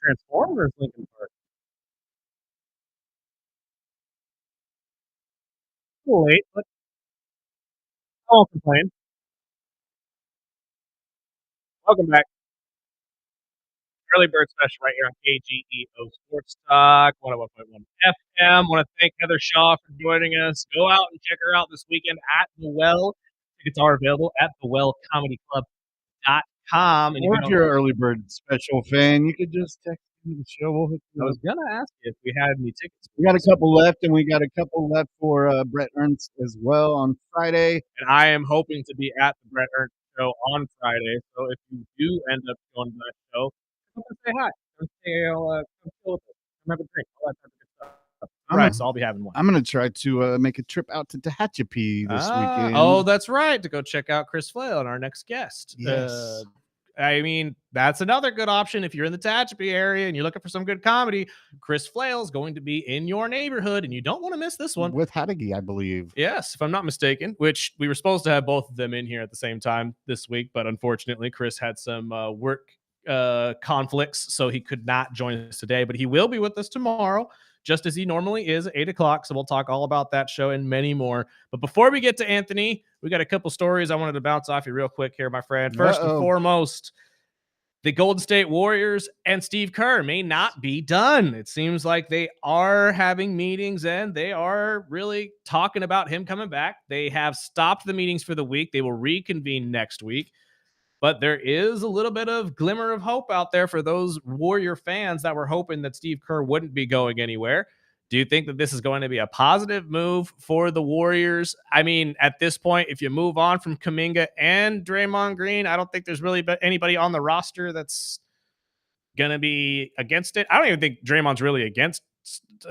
Transformers Lincoln Park. A little late, but I won't complain. Welcome back. Early bird special right here on KGEO Sports Talk, 101.1 FM. Want to thank Heather Shaw for joining us. Go out and check her out this weekend at The Well. Tickets are available at thewellcomedyclub.com. And you Or can if you're an early bird special fan, you could just text me the show. We'll hook I you up. was gonna ask you if we had any tickets. We got a couple left, and we got a couple left for Brett Ernst as well on Friday. And I am hoping to be at the Brett Ernst show on Friday. So if you do end up going to that show, come and say hi. Come say, come chill with us. Come have a drink. All that type of good stuff. Right, so I'll be having one. I'm gonna try to make a trip out to Tehachapi this weekend. Oh, that's right. To go check out Chris Flail and our next guest. Yes. I mean, that's another good option if you're in the Tehachapi area and you're looking for some good comedy. Chris Flail is going to be in your neighborhood, and you don't want to miss this one. With Jauregui, I believe. Yes, if I'm not mistaken, which we were supposed to have both of them in here at the same time this week, but unfortunately, Chris had some work conflicts, so he could not join us today, but he will be with us tomorrow, just as he normally is at 8 o'clock. So we'll talk all about that show and many more. But before we get to Anthony, we got a couple stories I wanted to bounce off you real quick here, my friend. First and foremost, the Golden State Warriors and Steve Kerr may not be done. It seems like they are having meetings and they are really talking about him coming back. They have stopped the meetings for the week. They will reconvene next week. But there is a little bit of glimmer of hope out there for those Warrior fans that were hoping that Steve Kerr wouldn't be going anywhere. Do you think that this is going to be a positive move for the Warriors? I mean, at this point, if you move on from Kuminga and Draymond Green, I don't think there's really anybody on the roster that's going to be against it. I don't even think Draymond's really against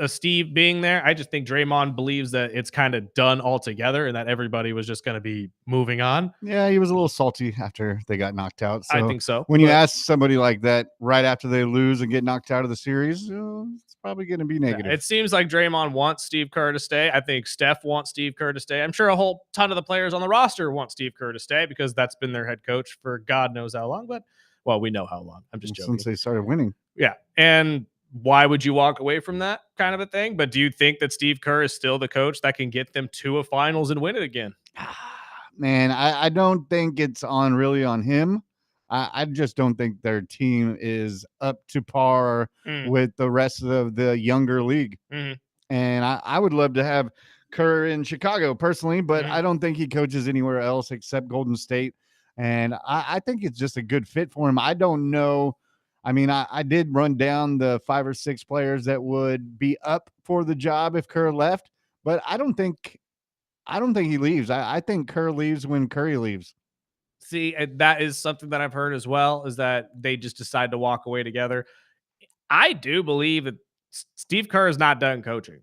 Steve being there. I just think Draymond believes that it's kind of done altogether and that everybody was just going to be moving on. Yeah, he was a little salty after they got knocked out. So I think so. When you ask somebody like that right after they lose and get knocked out of the series, it's probably going to be negative. It seems like Draymond wants Steve Kerr to stay. I think Steph wants Steve Kerr to stay. I'm sure a whole ton of the players on the roster want Steve Kerr to stay because that's been their head coach for God knows how long. But, well, we know how long. I'm just joking. Since they started winning. Yeah. And why would you walk away from that kind of a thing? But do you think that Steve Kerr is still the coach that can get them to a finals and win it again? Man, I don't think it's really on him. I just don't think their team is up to par with the rest of the younger league. And I would love to have Kerr in Chicago personally, but I don't think he coaches anywhere else except Golden State. And I think it's just a good fit for him. I don't know. I mean, I did run down the 5 or 6 players that would be up for the job if Kerr left, but I don't think he leaves. I think Kerr leaves when Curry leaves. See, that is something that I've heard as well, is that they just decide to walk away together. I do believe that Steve Kerr is not done coaching.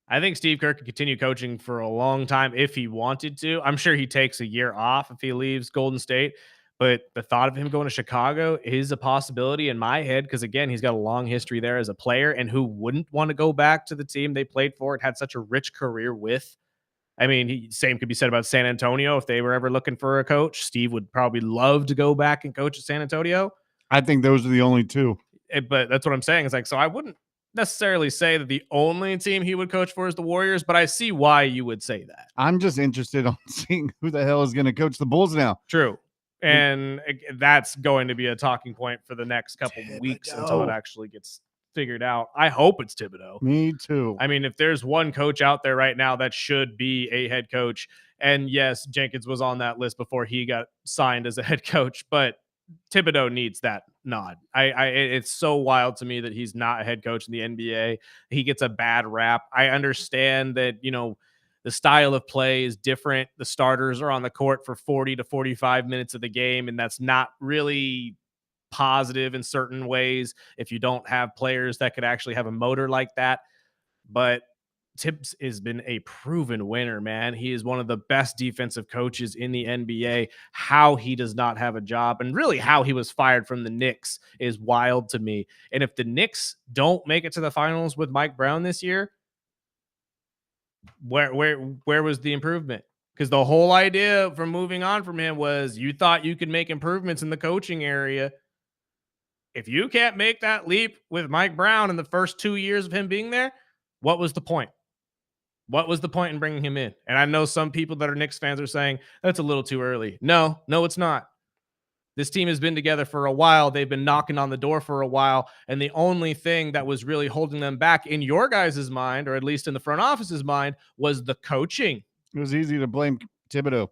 I think Steve Kerr could continue coaching for a long time if he wanted to. I'm sure he takes a year off if he leaves Golden State. But the thought of him going to Chicago is a possibility in my head because, again, he's got a long history there as a player, and who wouldn't want to go back to the team they played for and had such a rich career with? I mean, same could be said about San Antonio. If they were ever looking for a coach, Steve would probably love to go back and coach at San Antonio. I think those are the only two. But that's what I'm saying. It's like, so I wouldn't necessarily say that the only team he would coach for is the Warriors, but I see why you would say that. I'm just interested on seeing who the hell is going to coach the Bulls now. True. And that's going to be a talking point for the next couple of weeks until it actually gets figured out. I hope it's Thibodeau. Me too. I mean, if there's one coach out there right now that should be a head coach, and yes, Jenkins was on that list before he got signed as a head coach, but Thibodeau needs that nod. It's so wild to me that he's not a head coach in the NBA. He gets a bad rap. I understand that, the style of play is different. The starters are on the court for 40 to 45 minutes of the game, and that's not really positive in certain ways if you don't have players that could actually have a motor like that. But Tibbs has been a proven winner, man. He is one of the best defensive coaches in the NBA. How he does not have a job, and really how he was fired from the Knicks, is wild to me. And if the Knicks don't make it to the finals with Mike Brown this year, where was the improvement? Because the whole idea from moving on from him was you thought you could make improvements in the coaching area. If you can't make that leap with Mike Brown in the first 2 years of him being there, what was the point? What was the point in bringing him in? And I know some people that are Knicks fans are saying that's a little too early. No, it's not. This team has been together for a while. They've been knocking on the door for a while. And the only thing that was really holding them back in your guys' mind, or at least in the front office's mind, was the coaching. It was easy to blame Thibodeau.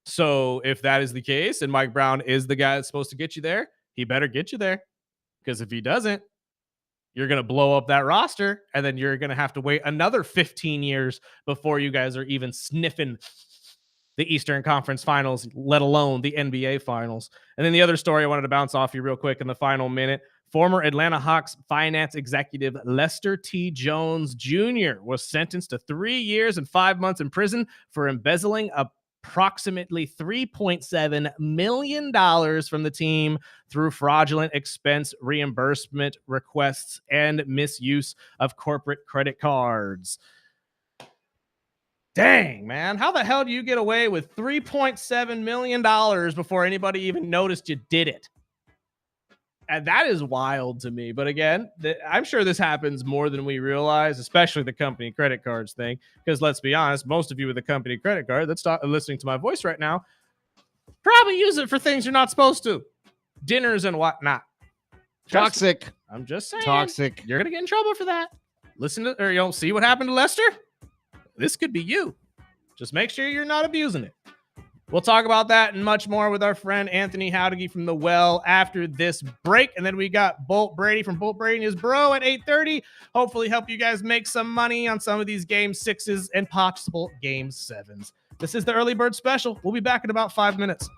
So if that is the case and Mike Brown is the guy that's supposed to get you there, he better get you there. Because if he doesn't, you're going to blow up that roster, and then you're going to have to wait another 15 years before you guys are even sniffing the Eastern Conference Finals, let alone the NBA Finals. And then the other story I wanted to bounce off you real quick in the final minute. Former Atlanta Hawks finance executive Lester T. Jones Jr. was sentenced to 3 years and 5 months in prison for embezzling approximately $3.7 million from the team through fraudulent expense reimbursement requests and misuse of corporate credit cards. Dang, man. How the hell do you get away with $3.7 million before anybody even noticed you did it? And that is wild to me. But again, I'm sure this happens more than we realize, especially the company credit cards thing. Because let's be honest, most of you with a company credit card that's listening to my voice right now probably use it for things you're not supposed to. Dinners and whatnot. Toxic. I'm just saying. Toxic. You're going to get in trouble for that. Listen to, or you'll see what happened to Lester. This could be you. Just make sure you're not abusing it. We'll talk about that and much more with our friend Anthony Jauregui from The Well after this break. And then we got Bolt Brady from Bolt Brady His Bro at 8:30. Hopefully help you guys make some money on some of these game 6s and possible game 7s. This is the early bird special. We'll be back in about 5 minutes.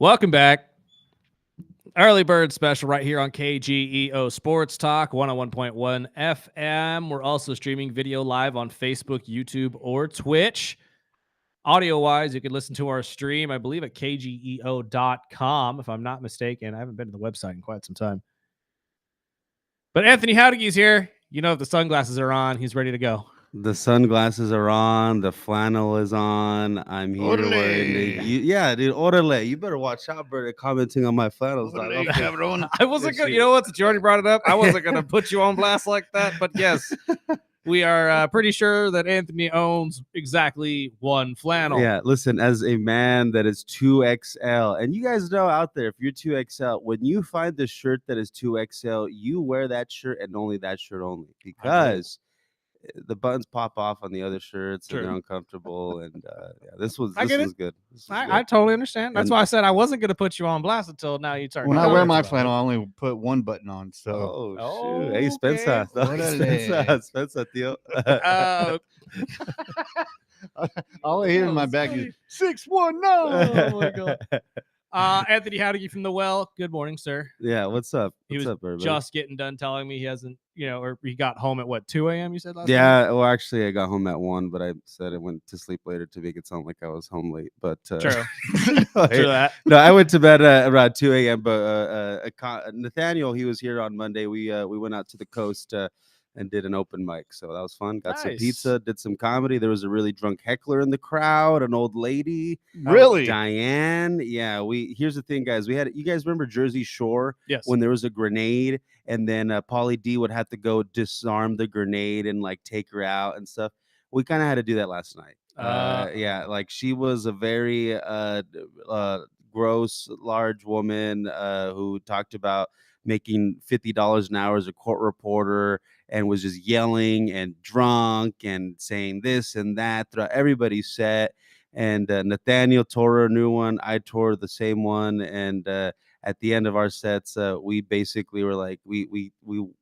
Welcome back. Early Bird Special right here on KGEO Sports Talk 101.1 FM. We're also streaming video live on Facebook, YouTube, or Twitch. Audio-wise, you can listen to our stream, I believe, at kgeo.com, if I'm not mistaken. I haven't been to the website in quite some time. But Anthony Howdege's here. You know, if the sunglasses are on, he's ready to go. The sunglasses are on. The flannel is on. I'm here wearing the... Yeah, dude, orale. You better watch out, Bert, commenting on my flannels. I wasn't going to... You know what? Since you already brought it up, I wasn't going to put you on blast like that. But yes, we are pretty sure that Anthony owns exactly one flannel. Yeah, listen, as a man that is 2XL, and you guys know out there, if you're 2XL, when you find the shirt that is 2XL, you wear that shirt and only that shirt only, because the buttons pop off on the other shirts and they're uncomfortable. And yeah, this was good. I totally understand. That's why I said I wasn't going to put you on blast until now. You start. When I wear my flannel, I only put one button on. So shoot. Hey, Spencer. Spencer, Theo. All I hear in my back is 619. Oh my god. Anthony Howdege from the Well. Good morning, sir. Yeah, what's up? He was everybody? Just getting done telling me he hasn't, or he got home at what, 2 a.m. you said last night? night? Well, actually, I got home at 1, but I said I went to sleep later to make it sound like I was home late. But True. True that. No, I went to bed around 2 a.m. But Nathaniel, he was here on Monday. We went out to the coast and did an open mic, so that was fun. Got some pizza, did some comedy. There was a really drunk heckler in the crowd, an old lady. Really? Diane. Yeah, here's the thing, guys. You guys remember Jersey Shore? Yes. When there was a grenade and then Pauly D would have to go disarm the grenade and like take her out and stuff. We kind of had to do that last night. Yeah, like she was a very gross, large woman who talked about making $50 an hour as a court reporter, and was just yelling and drunk and saying this and that throughout everybody's set. And Nathaniel tore her a new one. I tore the same one. And at the end of our sets, we basically were like, we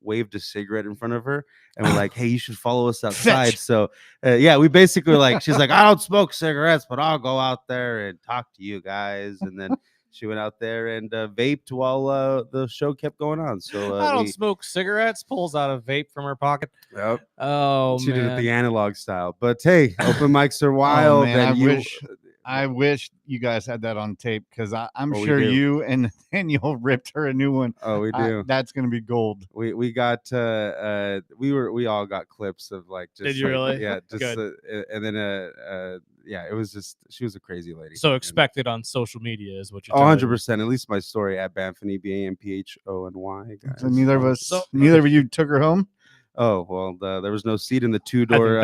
waved a cigarette in front of her, and we're like, hey, you should follow us outside. So yeah, we basically were like, she's like, I don't smoke cigarettes, but I'll go out there and talk to you guys. And then she went out there and vaped while the show kept going on. So I don't smoke cigarettes. Pulls out a vape from her pocket. Yep. Oh, she did it the analog style. But hey, open mics are wild. Oh, man, I wish you guys had that on tape, because I'm sure you and Nathaniel ripped her a new one. Oh, we do. That's gonna be gold. We got we all got clips of like just. Did you really? Yeah, just and then yeah, it was just, she was a crazy lady. So expect it on social media is what you're 100%. At least my story at Banfany, BAMPHONY. Guys. So neither of you took her home. Oh, well, there was no seat in the two-door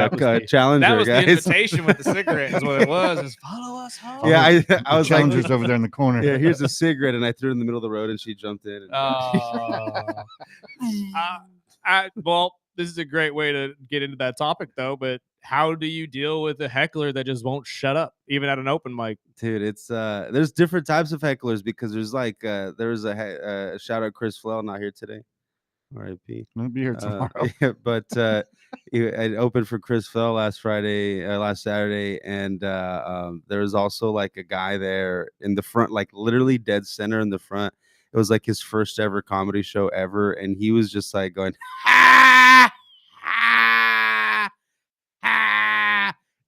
Challenger, that was guys. The invitation with the cigarette is what it was. Is follow us home. Yeah, I was Challenger's like, over there in the corner. Yeah, here's a cigarette, and I threw it in the middle of the road, and she jumped in. Well, this is a great way to get into that topic, though. But how do you deal with a heckler that just won't shut up, even at an open mic? Dude, it's there's different types of hecklers, because there's like there was a shout out Chris Flell, not here today. R.I.P. I'll be here tomorrow. Yeah, but I opened for Chris Fell last Saturday, and there was also like a guy there in the front, like literally dead center in the front. It was like his first ever comedy show ever, and he was just like going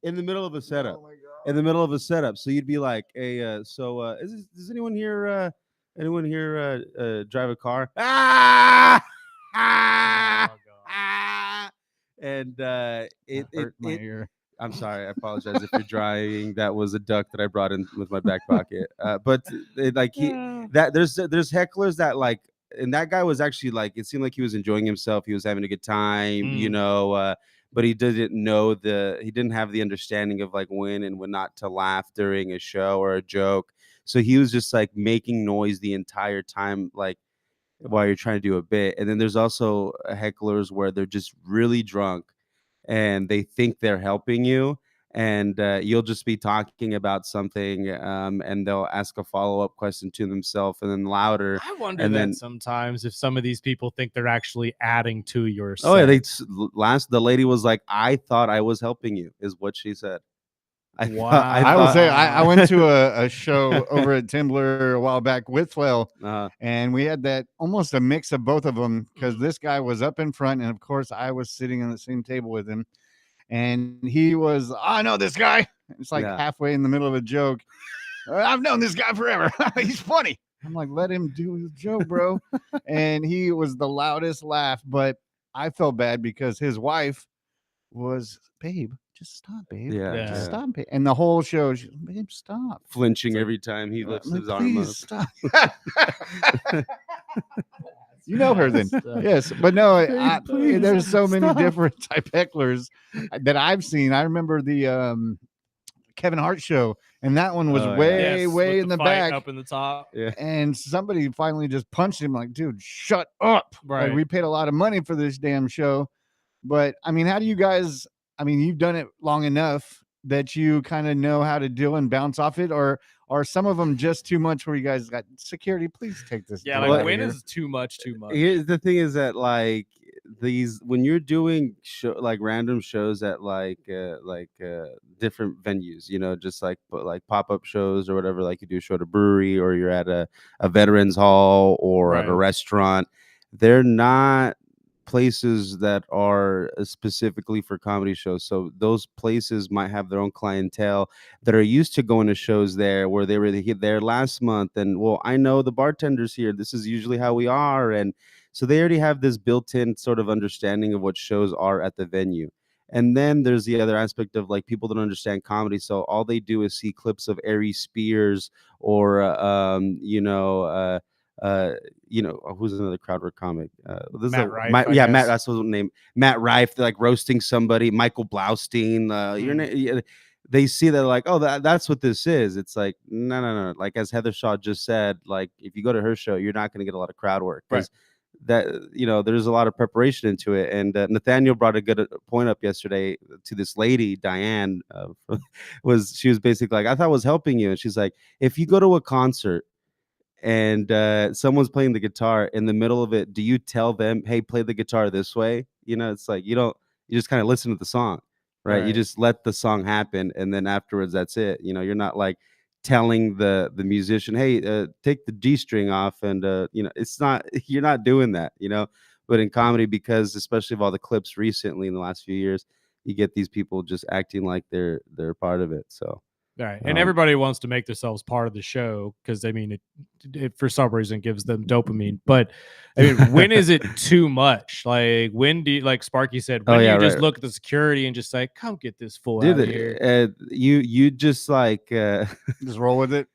in the middle of a setup. Oh my God. In the middle of a setup, so you'd be like, "Hey, does anyone here drive a car?" And it hurt my ear. I'm sorry. I apologize if you're driving. That was a duck that I brought in with my back pocket. But there's hecklers that like, and that guy was actually like, it seemed like he was enjoying himself. He was having a good time, but he didn't have the understanding of like when and when not to laugh during a show or a joke. So he was just like making noise the entire time, like while you're trying to do a bit. And then there's also hecklers where they're just really drunk and they think they're helping you, and you'll just be talking about something, and they'll ask a follow-up question to themselves, and then louder. I wonder sometimes if some of these people think they're actually adding to your set. Oh yeah, the lady was like, I thought I was helping you, is what she said. Wow. I will say I went to a show over at Timber a while back with Flail, and we had that almost a mix of both of them because this guy was up in front, and of course I was sitting on the same table with him, and he was, I know this guy. It's like halfway in the middle of a joke. I've known this guy forever. He's funny. I'm like, let him do his joke, bro. And he was the loudest laugh, but I felt bad because his wife was, babe, just stop, babe. Yeah. Just stop, babe. And the whole show, she's, babe, stop. Flinching every time he lifts his arm up. Stop. You know her then. Yes, but no, there's so many different type hecklers that I've seen. I remember the Kevin Hart show, and that one was way in the back, up in the top. Yeah. And somebody finally just punched him, like, dude, shut up. Right. Like, we paid a lot of money for this damn show. But I mean, how do you guys, I mean, you've done it long enough that you kind of know how to deal and bounce off it, or are some of them just too much where you guys got security? Please take this. Yeah, like when is too much. Here's the thing is that like these when you're doing like random shows at like different venues, you know, just like pop-up shows or whatever, like you do a show at a brewery or you're at a veterans hall or at a restaurant, they're not places that are specifically for comedy shows. So those places might have their own clientele that are used to going to shows there where they were there last month. And well, I know the bartenders here. This is usually how we are. And so they already have this built-in sort of understanding of what shows are at the venue. And then there's the other aspect of like people don't understand comedy. So all they do is see clips of Ari Spears or, who's another crowd work comic? Matt Rife, Matt. That's his name. Matt Rife. They're like roasting somebody. Michael Blaustein. They see that like, oh, that's what this is. It's like no. Like as Heather Shaw just said, like if you go to her show, you're not going to get a lot of crowd work because that there's a lot of preparation into it. And Nathaniel brought a good point up yesterday to this lady Diane. She was basically like, I thought I was helping you, and she's like, if you go to a concert and someone's playing the guitar in the middle of it, do you tell them, hey, play the guitar this way? It's like you just kind of listen to the song, right? You just let the song happen, and then afterwards that's it. You're not like telling the musician, hey, take the G string off, and it's not, you're not doing that. But in comedy, because especially of all the clips recently in the last few years, you get these people just acting like they're part of it. So right. And everybody wants to make themselves part of the show because, I mean, it for some reason gives them dopamine. But, I mean, when is it too much? Like, when do you, like Sparky said, when do you just look at the security and just say, come get this fool out of here? You just like... just roll with it?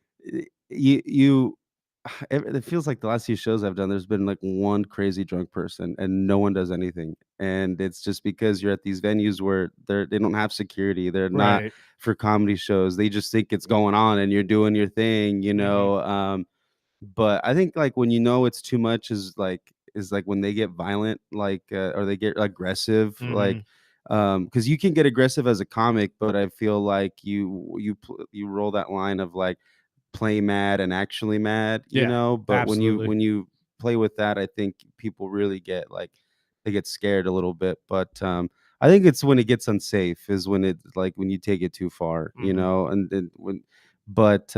It feels like the last few shows I've done, there's been like one crazy drunk person and no one does anything. And it's just because you're at these venues where they don't have security. They're not for comedy shows. They just think it's going on and you're doing your thing, But I think like when it's too much is like when they get violent, like or they get aggressive, like because you can get aggressive as a comic, but I feel like you roll that line of like play mad and actually mad, but absolutely. when you play with that, I think people really get like they get scared a little bit. But I think it's when it gets unsafe is when it like when you take it too far, and when but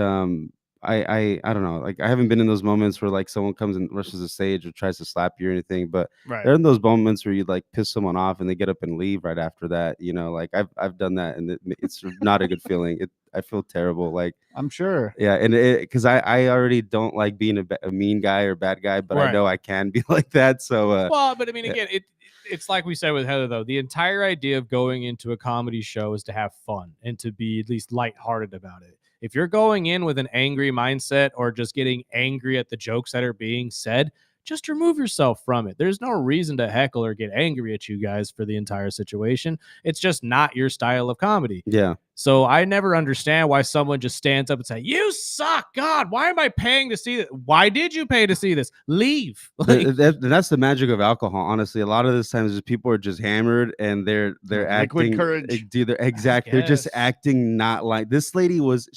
I don't know, like I haven't been in those moments where like someone comes and rushes the stage or tries to slap you or anything, but there are those moments where you like piss someone off and they get up and leave right after that, like I've done that, and it's not a good feeling. I feel terrible, like I'm sure. Yeah, and because I already don't like being a mean guy or bad guy, but I know I can be like that. So well, but I mean, again, it's like we said with Heather, though. The entire idea of going into a comedy show is to have fun and to be at least lighthearted about it. If you're going in with an angry mindset or just getting angry at the jokes that are being said, just remove yourself from it. There's no reason to heckle or get angry at you guys for the entire situation. It's just not your style of comedy. Yeah. So I never understand why someone just stands up and say, you suck. God, why am I paying to see this? Why did you pay to see this? Leave. That's the magic of alcohol. Honestly, a lot of this times people are just hammered and they're acting. Liquid courage. Exactly. They're just acting not like this lady was.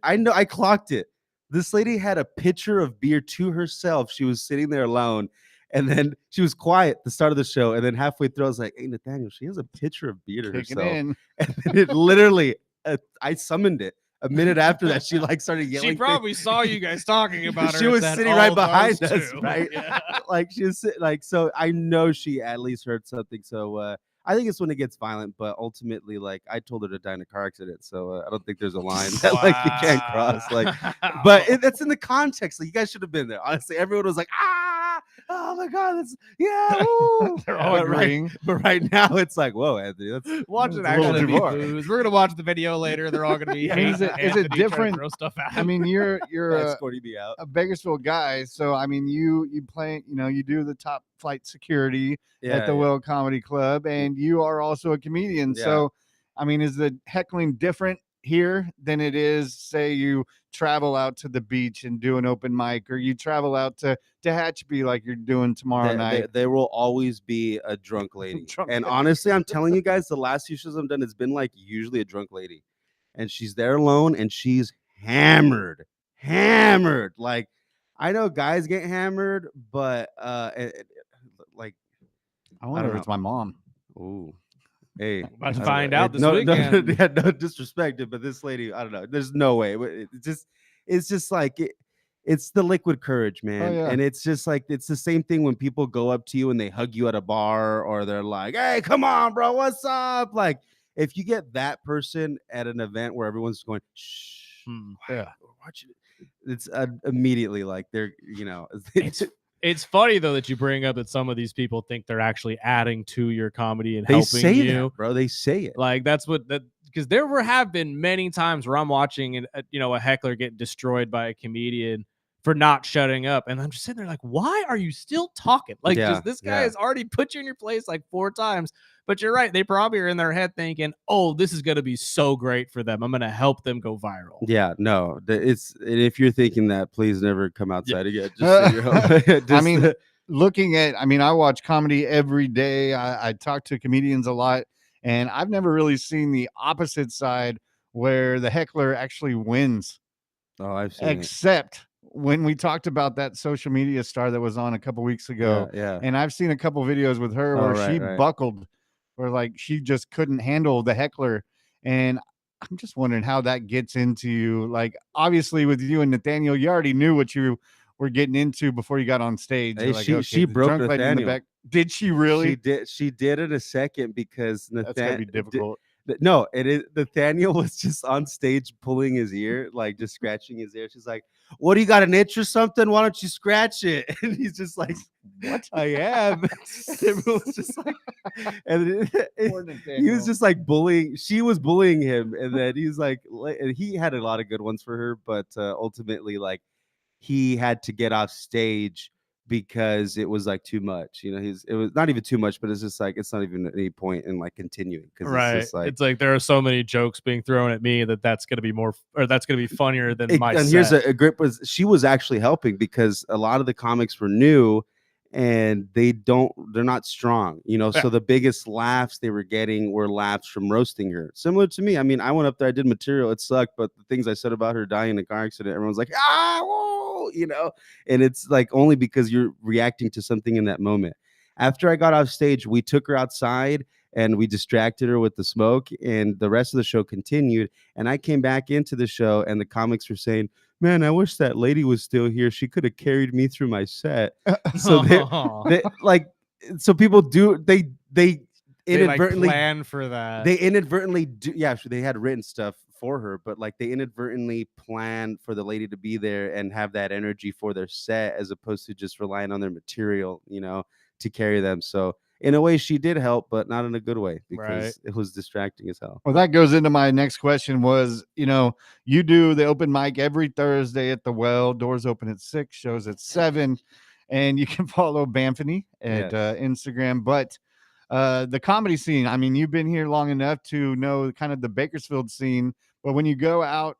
I know. I clocked it. This lady had a pitcher of beer to herself. She was sitting there alone. And then she was quiet at the start of the show. And then halfway through, I was like, hey, Nathaniel, she has a pitcher of beer to herself. And then it literally, I summoned it. A minute after that, she like started yelling. She probably saw you guys talking about her. She and was said, sitting right "Oh, behind those us, two." right? Yeah. Like she was like, so I know she at least heard something. So I think it's when it gets violent, but ultimately, like I told her to die in a car accident, so I don't think there's a line that like you can't cross. Like, but that's in the context. Like, you guys should have been there. Honestly, everyone was like, oh my god, that's ooh. They're all But agreeing. right now, it's like, whoa, Anthony, that's Watch it It's a little actually too be far. booze. We're gonna watch the video later. They're all gonna be. I mean, is it Anthony trying to different? throw stuff at I him. mean, you're escorting me out. a Bakersfield guy, so I mean, you play, you do the top flight security at the Well Comedy Club, and you are also a comedian. Yeah. So, I mean, is the heckling different here than it is, say, you travel out to the beach and do an open mic, or you travel out to Hatchby like you're doing tomorrow night? There will always be a drunk lady. Drunk And lady. honestly, I'm telling you guys, the last few shows I've done, it's been like usually a drunk lady. And she's there alone and she's hammered. Like, I know guys get hammered, but like, I wonder if don't it's my mom. ooh. Hey, About to I don't find know. out this No, weekend. yeah, no disrespect, but this lady, I don't know. There's no way. It's just like it's the liquid courage, man. yeah. And it's just like it's the same thing when people go up to you and they hug you at a bar, or they're like, "Hey, come on, bro, what's up?" Like, if you get that person at an event where everyone's going, "Shh, Yeah. watch it," it's immediately like they're, It's funny though that you bring up that some of these people think they're actually adding to your comedy and they helping say you. that, bro. They say it. Like that's what that because have been many times where I'm watching a heckler get destroyed by a comedian for not shutting up, and I'm just sitting there like, why are you still talking? Like, Yeah, just this guy yeah. has already put you in your place like 4 times. But you're right, they probably are in their head thinking, oh, this is gonna be so great for them. I'm gonna help them go viral. Yeah, no, it's if you're thinking that, please never come outside again. Just sit your home. I mean, I watch comedy every day. I talk to comedians a lot, and I've never really seen the opposite side where the heckler actually wins. oh, I've seen Except when we talked about that social media star that was on a couple weeks ago. Yeah. And I've seen a couple videos with her Oh, where right, she right. buckled, where like she just couldn't handle the heckler. And I'm just wondering how that gets into you. Like, obviously, with you and Nathaniel, you already knew what you were getting into before you got on stage. Hey, You're like, she the broke drunk lady in the Nathaniel. back. Did she really? She did in a second because That's gotta be difficult. No, it is. Nathaniel was just on stage pulling his ear, like just scratching his ear. She's like, "What do you got, an itch or something? Why don't you scratch it?" And he's just like, "What? I am." And everyone's just like, and he was just like bullying. She was bullying him, and then he's like, and he had a lot of good ones for her, but ultimately, like, he had to get off stage because it was like too much. It was not even too much, but it's just like it's not even any point in like continuing, because Right. it's just like, it's like there are so many jokes being thrown at me that's gonna be more, or that's gonna be funnier than my and set. here's a grip was she was actually helping because a lot of the comics were new and they're not strong, so the biggest laughs they were getting were laughs from roasting her, similar to me. I mean, I went up there, I did material, it sucked, but the things I said about her dying in a car accident, everyone's like, whoa, and it's like only because you're reacting to something in that moment. After I got off stage, we took her outside and we distracted her with the smoke, and the rest of the show continued. And I came back into the show and the comics were saying, "Man, I wish that lady was still here. She could have carried me through my set." So they like, so people do, they They, like, inadvertently plan for that. they inadvertently do. Yeah, they had written stuff for her, but like they inadvertently plan for the lady to be there and have that energy for their set, as opposed to just relying on their material, to carry them. So in a way, she did help, but not in a good way, because Right. it was distracting as hell. Well, that goes into my next question was, you do the open mic every Thursday at the Well. Doors open at 6, shows at 7. And you can follow Bamfany at Yes. Instagram. But the comedy scene, I mean, you've been here long enough to know kind of the Bakersfield scene. But when you go out,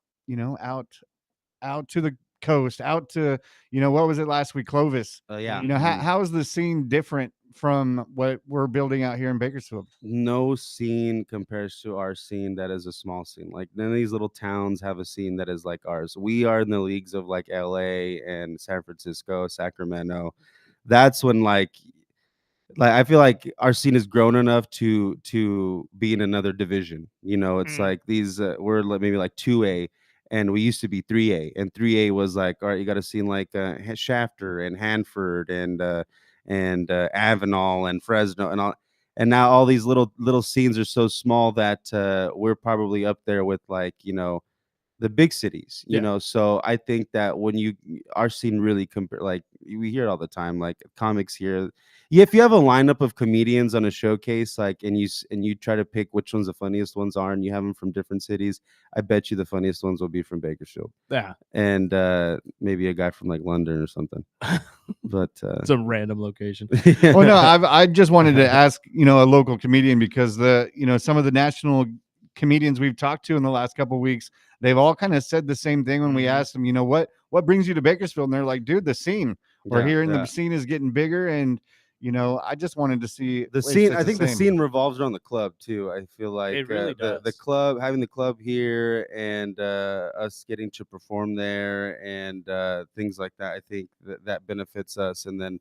out to the coast, out to, what was it last week? Clovis. Yeah. How is the scene different from what we're building out here in Bakersfield? No scene compares to our scene that is a small scene. Like, none of these little towns have a scene that is like ours. We are in the leagues of like LA and San Francisco, Sacramento. That's when, like, like I feel like our scene has grown enough to be in another division. It's like these we're maybe like 2A, and we used to be 3A, and 3A was like, all right, you got a scene like Shafter and Hanford and Avenal and Fresno and all. And now all these little scenes are so small that we're probably up there with like the big cities, Yeah. so I think that when our scene really compare, like we hear it all the time, like comics here. Yeah, if you have a lineup of comedians on a showcase, like, and you try to pick which ones the funniest ones are, and you have them from different cities, I bet you the funniest ones will be from Bakersfield. Yeah. And maybe a guy from like London or something. But some random location. yeah. Well, no, I just wanted to ask, a local comedian, because some of the national comedians we've talked to in the last couple of weeks, they've all kind of said the same thing when we asked them, what brings you to Bakersfield? And they're like, dude, the scene. We're hearing the scene is getting bigger, and I just wanted to see the scene. I think the scene revolves around the club too. I feel like It really does. the club, having the club here, and us getting to perform there, and things like that. I think that benefits us, and then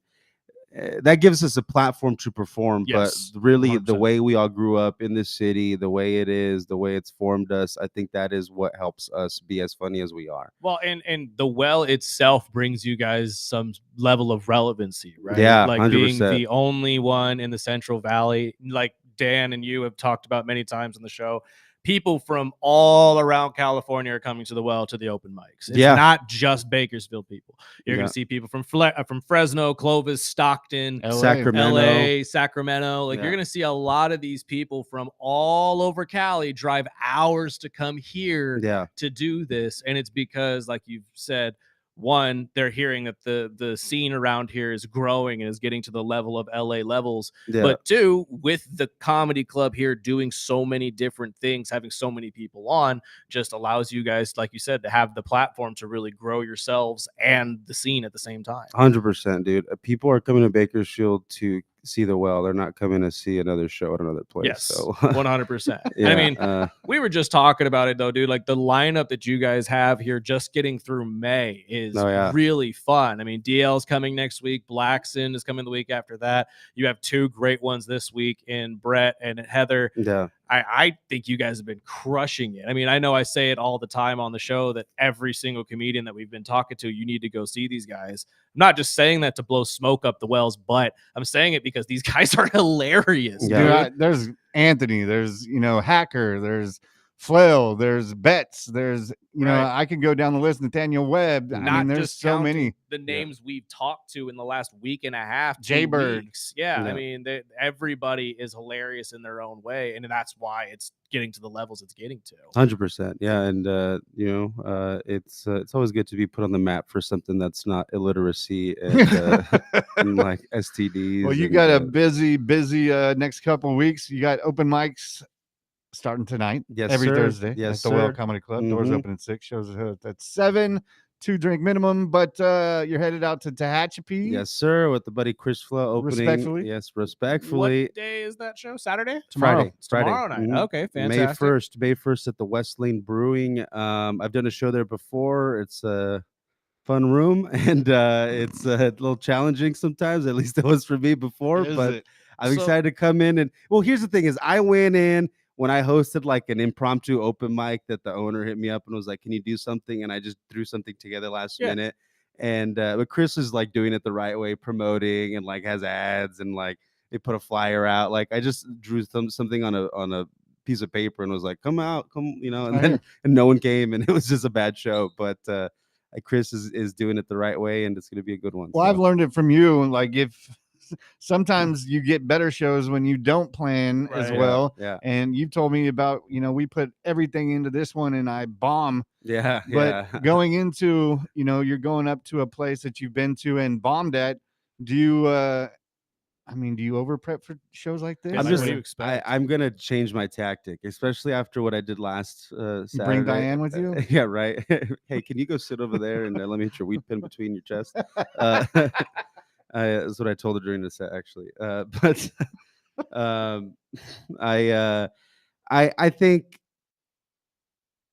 that gives us a platform to perform. Yes, but really, the 100%. way we all grew up in this city, the way it is, the way it's formed us, I think that is what helps us be as funny as we are. Well, and the well itself brings you guys some level of relevancy, right? Yeah, like 100%. being the only one in the Central Valley, like Dan and you have talked about many times on the show. People from all around California are coming to the well to the open mics. It's not just Bakersfield people. You're going to see people from Fresno, Clovis, Stockton, Sacramento. Like you're going to see a lot of these people from all over Cali drive hours to come here to do this. And it's because, like you've said, one, they're hearing that the scene around here is growing and is getting to the level of LA levels. But two, with the comedy club here doing so many different things, having so many people on, just allows you guys, like you said, to have the platform to really grow yourselves and the scene at the same time. 100%, dude. People are coming to Bakersfield to see the well. They're not coming to see another show at another place. Yes, so 100%. I mean, we were just talking about it though, dude. Like the lineup that you guys have here, just getting through May is really fun. I mean, DL's coming next week. Blackson is coming the week after that. You have two great ones this week in Brett and Heather. Yeah. I think you guys have been crushing it. I mean, I know I say it all the time on the show that every single comedian that we've been talking to, you need to go see these guys. I'm not just saying that to blow smoke up the wells, but I'm saying it because these guys are hilarious. Yeah. Dude, there's Anthony, there's, Hacker, there's Flail, there's Betts, there's, I can go down the list, Nathaniel Webb. I mean, there's so many. The names we've talked to in the last week and a half, Jaybird. weeks. Yeah. I mean, everybody is hilarious in their own way, and that's why it's getting to the levels it's getting to. 100%. Yeah. And, it's always good to be put on the map for something that's not illiteracy and, and like STDs. Well, you got a busy next couple of weeks. You got open mics starting tonight. Every Thursday. Yes, at the Well Comedy Club. Doors open at 6. Shows at 7. 2-drink minimum, but you're headed out to Tehachapi. Yes, sir. With the buddy Chris Flo opening. Respectfully. Yes, respectfully. What day is that show? Saturday? Friday. It's tomorrow night. Okay, fantastic. May 1st at the West Lane Brewing. I've done a show there before. It's a fun room, and it's a little challenging sometimes. At least it was for me before. But I'm excited to come in. And well, here's the thing: is I went in when I hosted like an impromptu open mic that the owner hit me up and was like, "Can you do something?" And I just threw something together last minute. And but Chris is like doing it the right way, promoting and like has ads and like they put a flyer out. Like I just drew something on a piece of paper and was like, "Come out, come," and no one came, and it was just a bad show. But Chris is doing it the right way, and it's going to be a good one. Well, I've learned it from you. Like if sometimes you get better shows when you don't plan as well. Yeah. And you've told me about, we put everything into this one and I bomb. Yeah. But going into, you're going up to a place that you've been to and bombed at. Do you, do you over prep for shows like this? I'm going to change my tactic, especially after what I did last Saturday. Bring Diane with you? Yeah, right. Hey, can you go sit over there and let me hit your weed pin between your chest? That's what I told her during the set, actually. But I think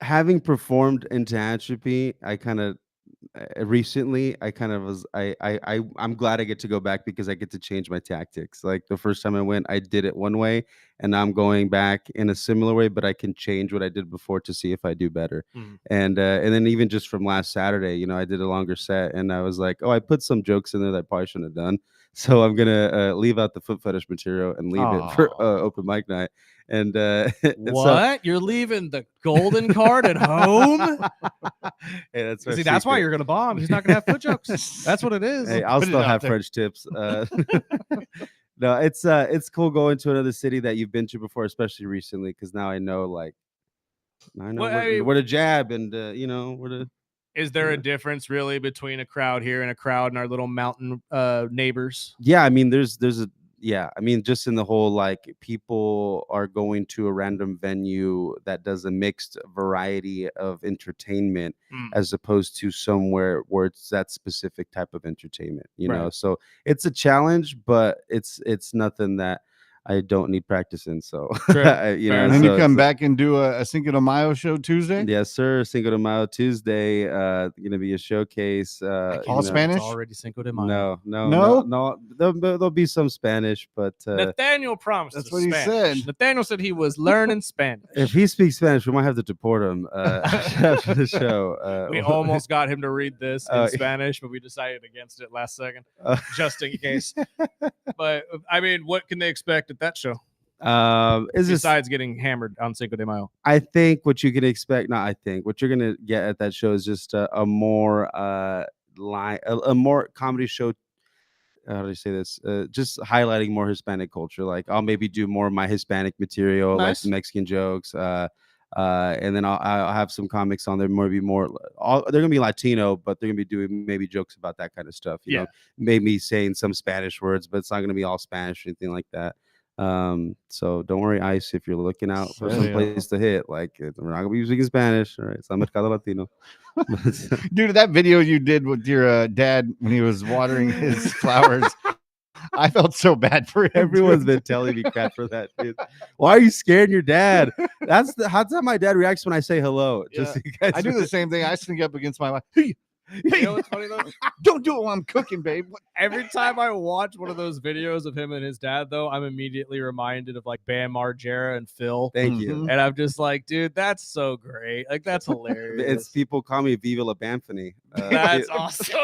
having performed in Tehachapi, I kind of recently I kind of was I'm glad I get to go back because I get to change my tactics. Like the first time I went, I did it one way, and now I'm going back in a similar way, but I can change what I did before to see if I do better. Mm. And then even just from last Saturday, you know, I did a longer set, and I was like, oh, I put some jokes in there that I probably shouldn't have done. So I'm gonna leave out the foot fetish material and leave it for Aw. open mic night. And and so What? You're leaving the golden card at home? hey, that's our See, that's why secret. you're gonna bomb. He's not gonna have foot jokes. That's what it is. Hey, I'll Put it still out have there. French tips. No, it's cool going to another city that you've been to before, especially recently, because now I know Well, I mean, where to jab and you know where to. is there a Yeah. difference really between a crowd here and a crowd in our little mountain neighbors? Yeah, I mean, there's a yeah, I mean, just in the whole like people are going to a random venue that does a mixed variety of entertainment Mm. as opposed to somewhere where it's that specific type of entertainment, you know. Right. So it's a challenge, but it's nothing that I don't need practice in. So True. you Fair know, And then enough. you so come it's back and do a Cinco de Mayo show Tuesday. yes, sir. Cinco de Mayo Tuesday, gonna be a showcase. All You know, Spanish? It's already Cinco de Mayo. No? There'll be some Spanish, but Nathaniel promised That's us what he Spanish. said. Nathaniel said he was learning Spanish. if he speaks Spanish, we might have to deport him after the show. We almost got him to read this in Oh, Spanish, but we decided against it last second, uh, just in case. But I mean, what can they expect at that show is this? besides getting hammered on Cinco de Mayo? I think what you can expect. Not I think what you're gonna get at that show is just a more a more comedy show. How do I say this? Just highlighting more Hispanic culture. Like I'll maybe do more of my Hispanic material, like Nice. some Mexican jokes. And then I'll have some comics on there. Maybe more. They're gonna be Latino, but they're gonna be doing maybe jokes about that kind of stuff. You Yeah. know, maybe saying some Spanish words, but it's not gonna be all Spanish or anything like that. So don't worry, Ice, if you're looking out for some Serio. place to hit. Like we're not gonna be speaking Spanish. All right, it's not Mercado Latino. Dude, that video you did with your dad when he was watering his flowers, I felt so bad for him. Everyone's dude. been telling me crap for that. Dude. Why are you scaring your dad? That's how my dad reacts when I say hello. Just so you guys I do know. the same thing. I sneak up against my wife. Hey, You know what's funny though? don't do it while I'm cooking, babe. Every time I watch one of those videos of him and his dad, though, I'm immediately reminded of like Bam Margera and Phil. Thank you. Mhm. And I'm just like, dude, that's so great. Like, that's hilarious. It's people call me Viva La Bamphany. That's awesome.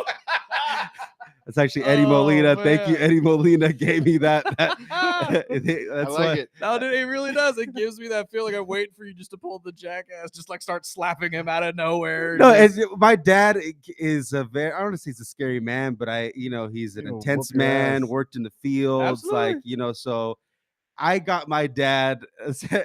It's actually Eddie Oh, Molina. Thank you, man. Eddie Molina gave me that. I That's like why. it. No, dude, it really does. It gives me that feeling. I'm waiting for you just to pull the jackass, just like start slapping him out of nowhere. No, Just- my dad is a very, I don't want to say he's a scary man, but he's an He'll intense whoop your man, ass. worked in the fields, Absolutely. so I got my dad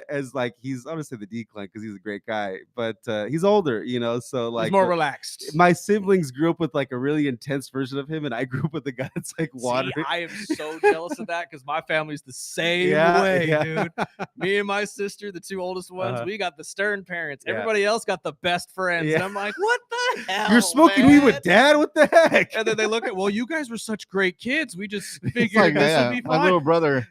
as like, he's honestly the decline because he's a great guy, but he's older, so like he's more relaxed. my siblings grew up with like a really intense version of him, and I grew up with a guy that's like water. See, I am so jealous of that because my family's the same Yeah, way, yeah. dude. Me and my sister, the two oldest ones, Uh-huh. we got the stern parents. Yeah. Everybody else got the best friends. Yeah. And I'm like, what the hell? You're smoking weed with man? dad? What the heck? And then they look at, well, you guys were such great kids. We just It's figured like, this yeah, would be my fine. little brother,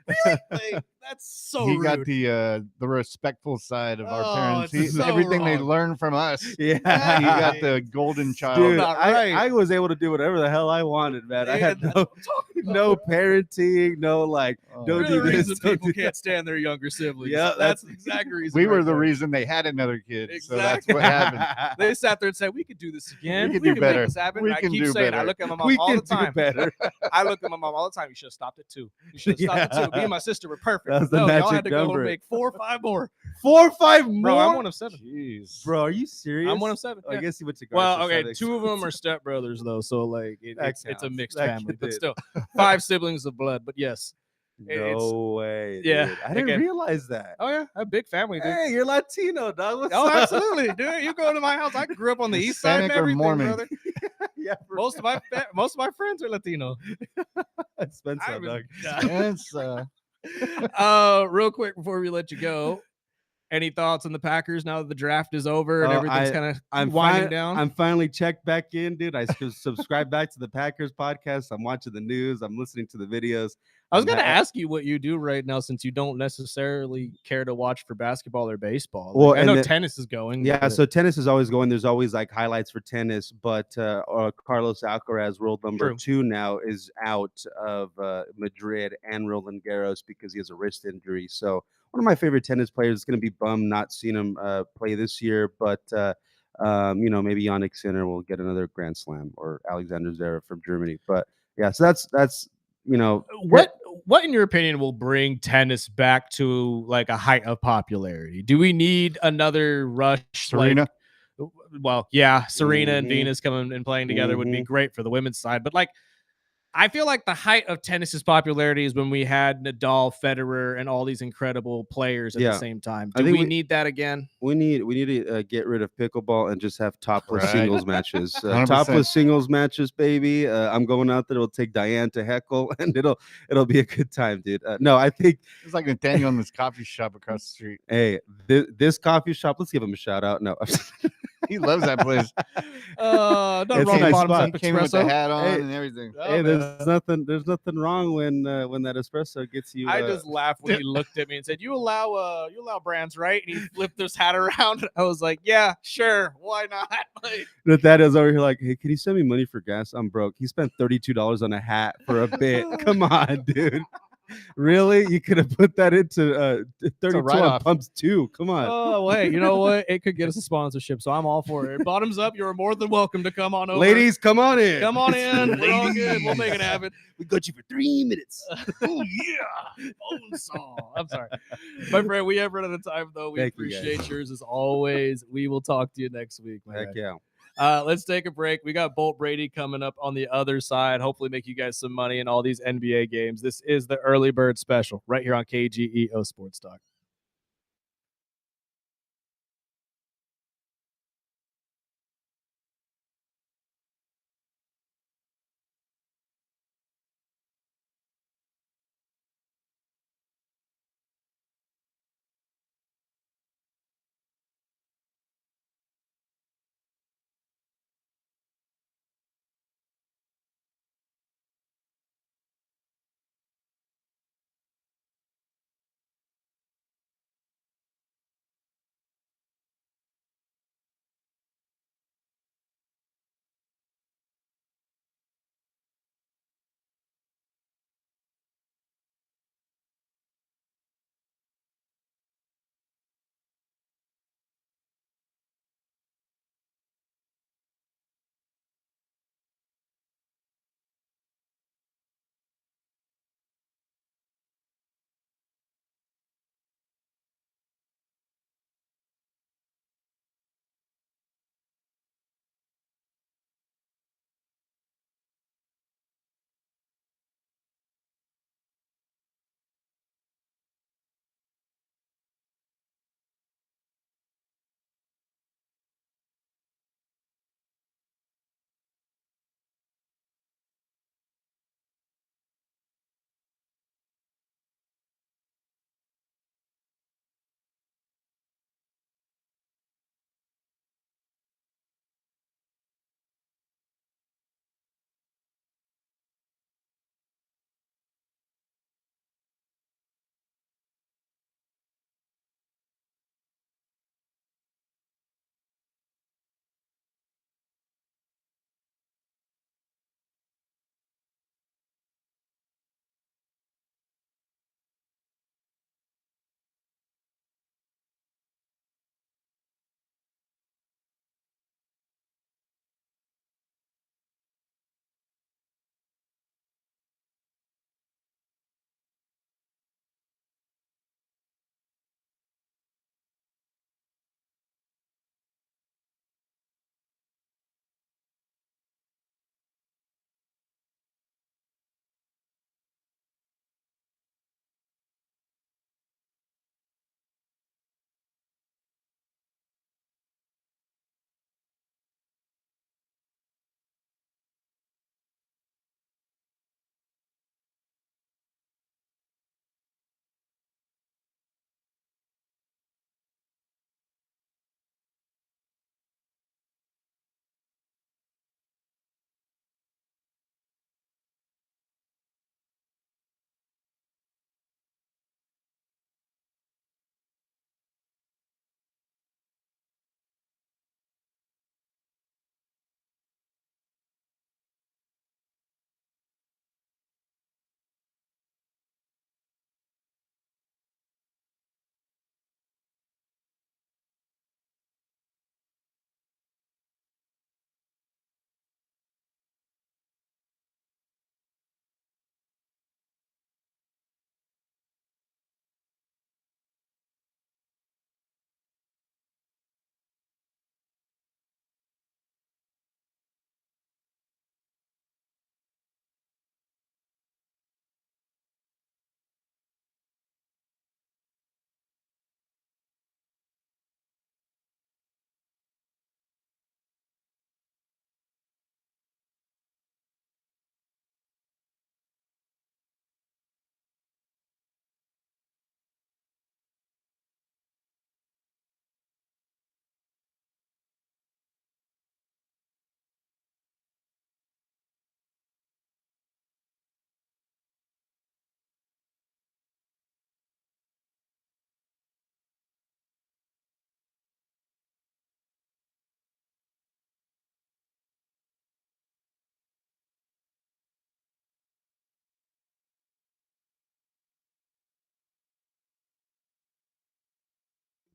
Like, that's so he rude. got the respectful side of our Oh, parents. it's so Everything they wrong. learned from us. Yeah, He got the golden child. dude. not I right. was able to do whatever the hell I wanted, man. I Yeah, had that's no what I'm talking about. no parenting, no like. Oh, Don't You're do the this, reason don't people do can't stand their younger siblings. Yeah, that's that's- the exact reason. we were right the there. reason they had another kid. So that's Exactly. what happened. They sat there and said, "We could do this again. could do make better. this happen." We And I can keep do saying, I better. look at my mom We all can the time. do better. I look at my mom all the time. You should have stopped at 2. You should have stopped at 2. Me and my sister were perfect. That was the No, y'all magic had to go number. and make 4 or 5 more. 4 or 5 more. Bro, I'm one of 7. Jeez. Bro, are you serious? I'm one of 7. I yeah. guess you went to. Well, Garza, okay, so that 2 of them are explains- stepbrothers though, so like That it's a counts. mixed That family, but did. still 5 siblings of blood. But yes, No way. yeah, dude. I didn't again. realize that. oh yeah, a big family, dude. Hey, you're Latino, dog. What's Oh, up? absolutely, dude. You go to my house. I grew up on the east side and Hispanic or everything, Mormon? brother. Yeah, Most of my friends are Latino. Spencer, I dog. was- It's, Real quick before we let you go, Any thoughts on the Packers now that the draft is over and Oh, everything's kind of I'm winding down? I'm finally checked back in, dude. I subscribe back to the Packers podcast. I'm watching the news. I'm listening to the videos. I was going to ask you what you do right now since you don't necessarily care to watch for basketball or baseball. Well, I know and tennis is going. Yeah, but- so tennis is always going. There's always like highlights for tennis, but Carlos Alcaraz, world number True. 2 now, is out of Madrid and Roland Garros because he has a wrist injury. So one of my favorite tennis players is going to be bummed not seeing him play this year, but maybe Yannick Sinner will get another Grand Slam, or Alexander Zverev from Germany. But yeah, so that's what in your opinion will bring tennis back to like a height of popularity? Do we need another rush? Serena. Serena and Mhm. Venus coming and playing together would be Mhm. great for the women's side. But like, I feel like the height of tennis's popularity is when we had Nadal, Federer, and all these incredible players at the Yeah. same time. I Do think we need that again? We need to get rid of pickleball and just have topless Right. singles matches. 100%. Topless singles matches, baby. I'm going out there. It'll take Diane to heckle, and it'll be a good time, dude. No, I think It's like Nathaniel in this coffee shop across the street. hey, this coffee shop. Let's give him a shout out. No, He loves that place. Nothing It's wrong a with nice bottoms spot. up He came in with the espresso. hat on Hey. and everything. Oh, hey, man. there's nothing wrong when that espresso gets you. I just laughed when he looked at me and said, "You allow brands, right?" And he flipped his hat around. I was like, "Yeah, sure, why not?" Like, Nathaniel's over here like, hey, can you send me money for gas? I'm broke. He spent $32 on a hat for a bit. Come on, dude. Really? You could have put that into 32 on write-off. pumps too. Come on. oh wait, you know what? It could get us a sponsorship, so I'm all for it. Bottoms up, you're more than welcome to come on over. Ladies, come on in. come on in. We're all good. We'll make it happen. We got you for 3 minutes. Oh yeah, bone saw. I'm sorry, my friend. We have run out of time though. We Thank you, guys. appreciate yours as always. We will talk to you next week, my Heck man. yeah. Let's take a break. We got Bolt Brady coming up on the other side. Hopefully, make you guys some money in all these NBA games. This is the early bird special right here on KGEO Sports Talk.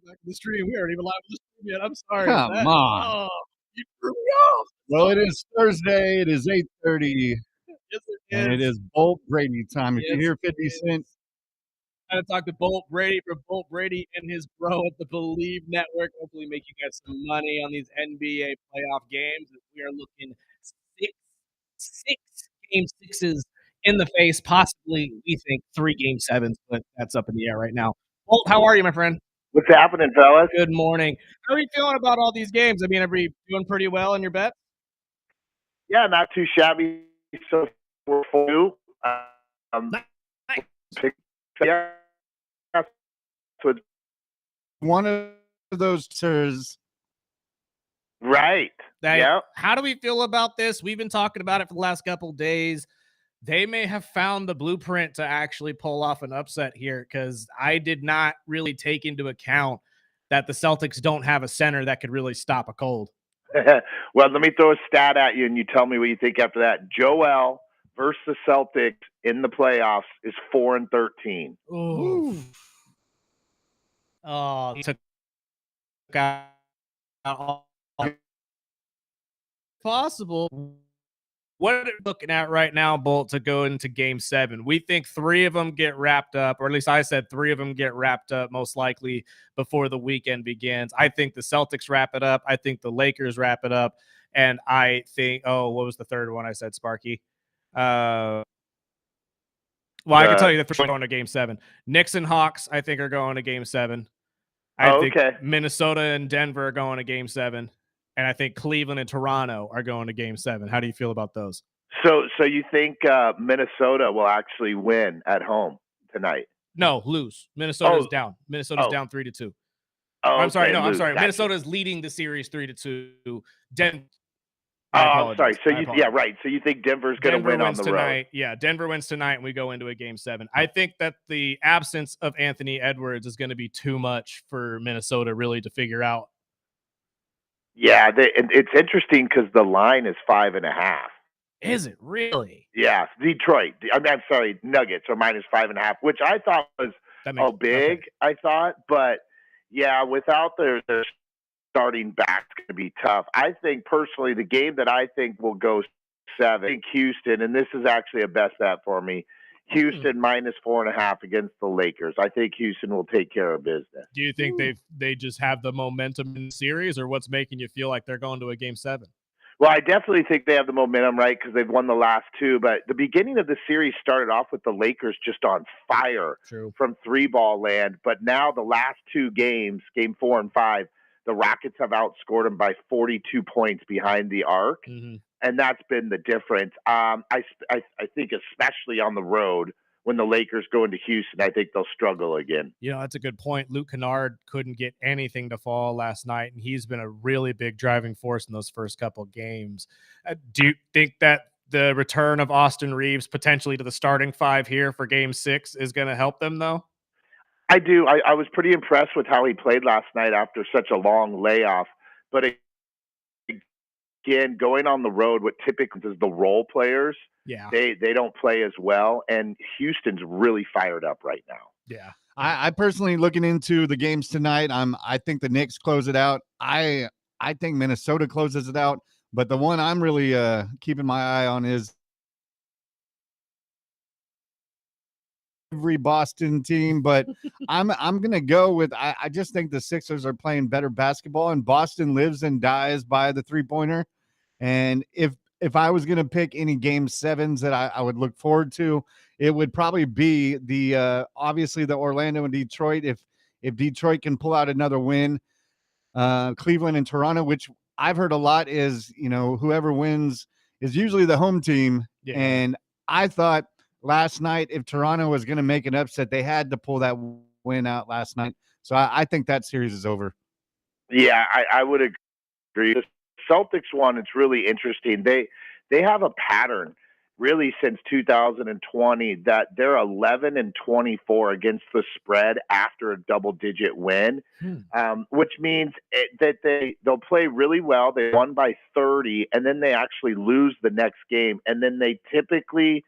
back to the stream. We aren't even live on the stream yet. I'm sorry. Come on. Oh, you threw me off. Well, it is Thursday. It is 8:30, Yes, and it is Bolt Brady time. If you Yes, hear it 50 Cent, I to talk to Bolt Brady from Bolt Brady and his bro at the BLEAV Network. Hopefully, make you guys some money on these NBA playoff games. We are looking six game sixes in the face, possibly we think 3 game sevens, but that's up in the air right now. Bolt, how are you, my friend? What's happening, fellas? Good morning. How are you feeling about all these games? I mean, are we doing pretty well in your bet? Yeah, not too shabby so far for you. Nice. Yeah, so it's one of those sirs. right. Yeah. How do we feel about this? We've been talking about it for the last couple of days. They may have found the blueprint to actually pull off an upset here, because I did not really take into account that the Celtics don't have a center that could really stop a cold. Well, let me throw a stat at you, and you tell me what you think after that. Joel versus the Celtics in the playoffs is 4-13. Ooh. Oh, took out all possible. What are we looking at right now, Bolt, to go into game 7? We think 3 of them get wrapped up, or at least I said 3 of them get wrapped up most likely before the weekend begins. I think the Celtics wrap it up. I think the Lakers wrap it up. And I think, what was the third one I said, Sparky? Well, I can tell you that they're going to game 7. Knicks and Hawks, I think, are going to game 7. I think Minnesota and Denver are going to game 7. And I think Cleveland and Toronto are going to game 7. How do you feel about those? So you think Minnesota will actually win at home tonight? No, lose. Minnesota's down. Minnesota's down 3-2. I'm sorry. No, I'm sorry. Gotcha. Minnesota's leading the series 3-2. I'm sorry. So right. So you think Denver's going to win on the tonight. Road? Yeah, Denver wins tonight, and we go into a game 7. I think that the absence of Anthony Edwards is going to be too much for Minnesota really to figure out. Yeah, it's interesting because the line is 5.5. Is it really? Yeah, Detroit. I'm sorry, Nuggets are minus 5.5, which I thought was big. Okay. I thought, but yeah, without their starting back, it's going to be tough. I think personally, the game that I think will go 7, I think Houston, and this is actually a best bet for me. Houston minus 4.5 against the Lakers. I think Houston will take care of business. Do you think they just have the momentum in the series, or what's making you feel like they're going to a game 7? Well, I definitely think they have the momentum, right, because they've won the last 2. But the beginning of the series started off with the Lakers just on fire from 3-ball land. But now the last 2 games, game 4 and 5, the Rockets have outscored them by 42 points behind the arc. Mm-hmm. And that's been the difference. I think especially on the road, when the Lakers go into Houston, I think they'll struggle again. That's a good point. Luke Kennard couldn't get anything to fall last night, and he's been a really big driving force in those first couple games. Do you think that the return of Austin Reeves potentially to the starting 5 here for game 6 is going to help them, though? I do. I was pretty impressed with how he played last night after such a long layoff. But again, going on the road, what typically is the role players, they don't play as well, and Houston's really fired up right now. Yeah, I personally, looking into the games tonight, I think the Knicks close it out. I think Minnesota closes it out, but the one I'm really keeping my eye on is every Boston team, but I'm gonna go with I just think the Sixers are playing better basketball, and Boston lives and dies by the 3-pointer. And if I was gonna pick any game 7s that I would look forward to, it would probably be the obviously the Orlando and Detroit. If Detroit can pull out another win, Cleveland and Toronto, which I've heard a lot is whoever wins is usually the home team. Yeah. And I thought last night, if Toronto was going to make an upset, they had to pull that win out last night. So I think that series is over. Yeah, I would agree. The Celtics one, it's really interesting. They have a pattern really since 2020 that they're 11-24 against the spread after a double-digit win, which means that they'll play really well. They won by 30, and then they actually lose the next game, and then they typically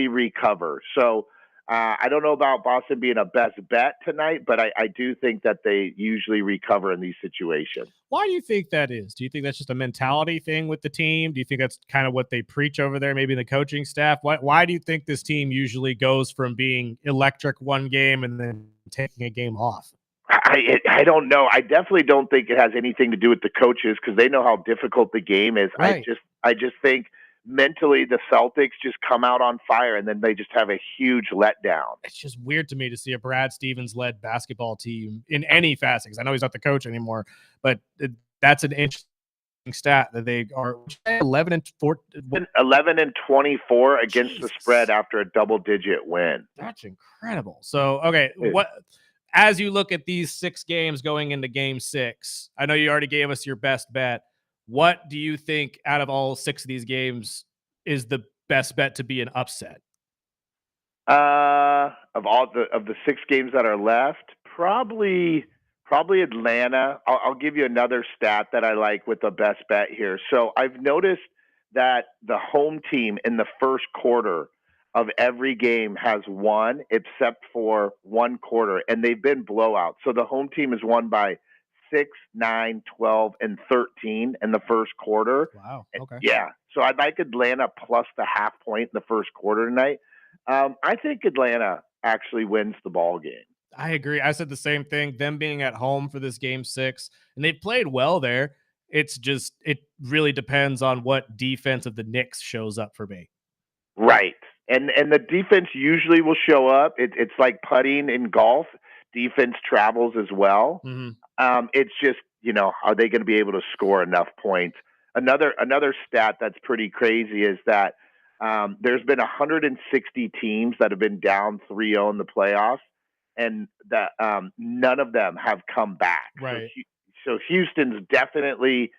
recover. So I don't know about Boston being a best bet tonight, but I do think that they usually recover in these situations. Why do you think that is? Do you think that's just a mentality thing with the team? Do you think that's kind of what they preach over there, maybe the coaching staff? Why do you think this team usually goes from being electric one game and then taking a game off? I don't know. I definitely don't think it has anything to do with the coaches because they know how difficult the game is. Right. I just think mentally the Celtics just come out on fire and then they just have a huge letdown. It's just weird to me to see a Brad Stevens led basketball team in any facet. Because I know he's not the coach anymore, but that's an interesting stat that they are 11 and 14. 11 and 24 against the spread after a double-digit win. That's incredible. So, okay, as you look at these 6 games going into game 6, I know you already gave us your best bet. What do you think out of all 6 of these games is the best bet to be an upset? Of the 6 games that are left, probably Atlanta. I'll give you another stat that I like with the best bet here. So I've noticed that the home team in the first quarter of every game has won except for one quarter, and they've been blowouts. So the home team has won by 6, 9, 12, and 13 in the first quarter. Wow. Okay. Yeah. So I'd like Atlanta plus the half point in the first quarter tonight. I think Atlanta actually wins the ball game. I agree. I said the same thing. Them being at home for this game 6, and they've played well there. It's just, it really depends on what defense of the Knicks shows up for me. Right. And the defense usually will show up. It's like putting in golf. Defense travels as well. Mm-hmm. It's just, are they going to be able to score enough points? Another stat that's pretty crazy is that there's been 160 teams that have been down 3-0 in the playoffs, and that none of them have come back. Right. So Houston's definitely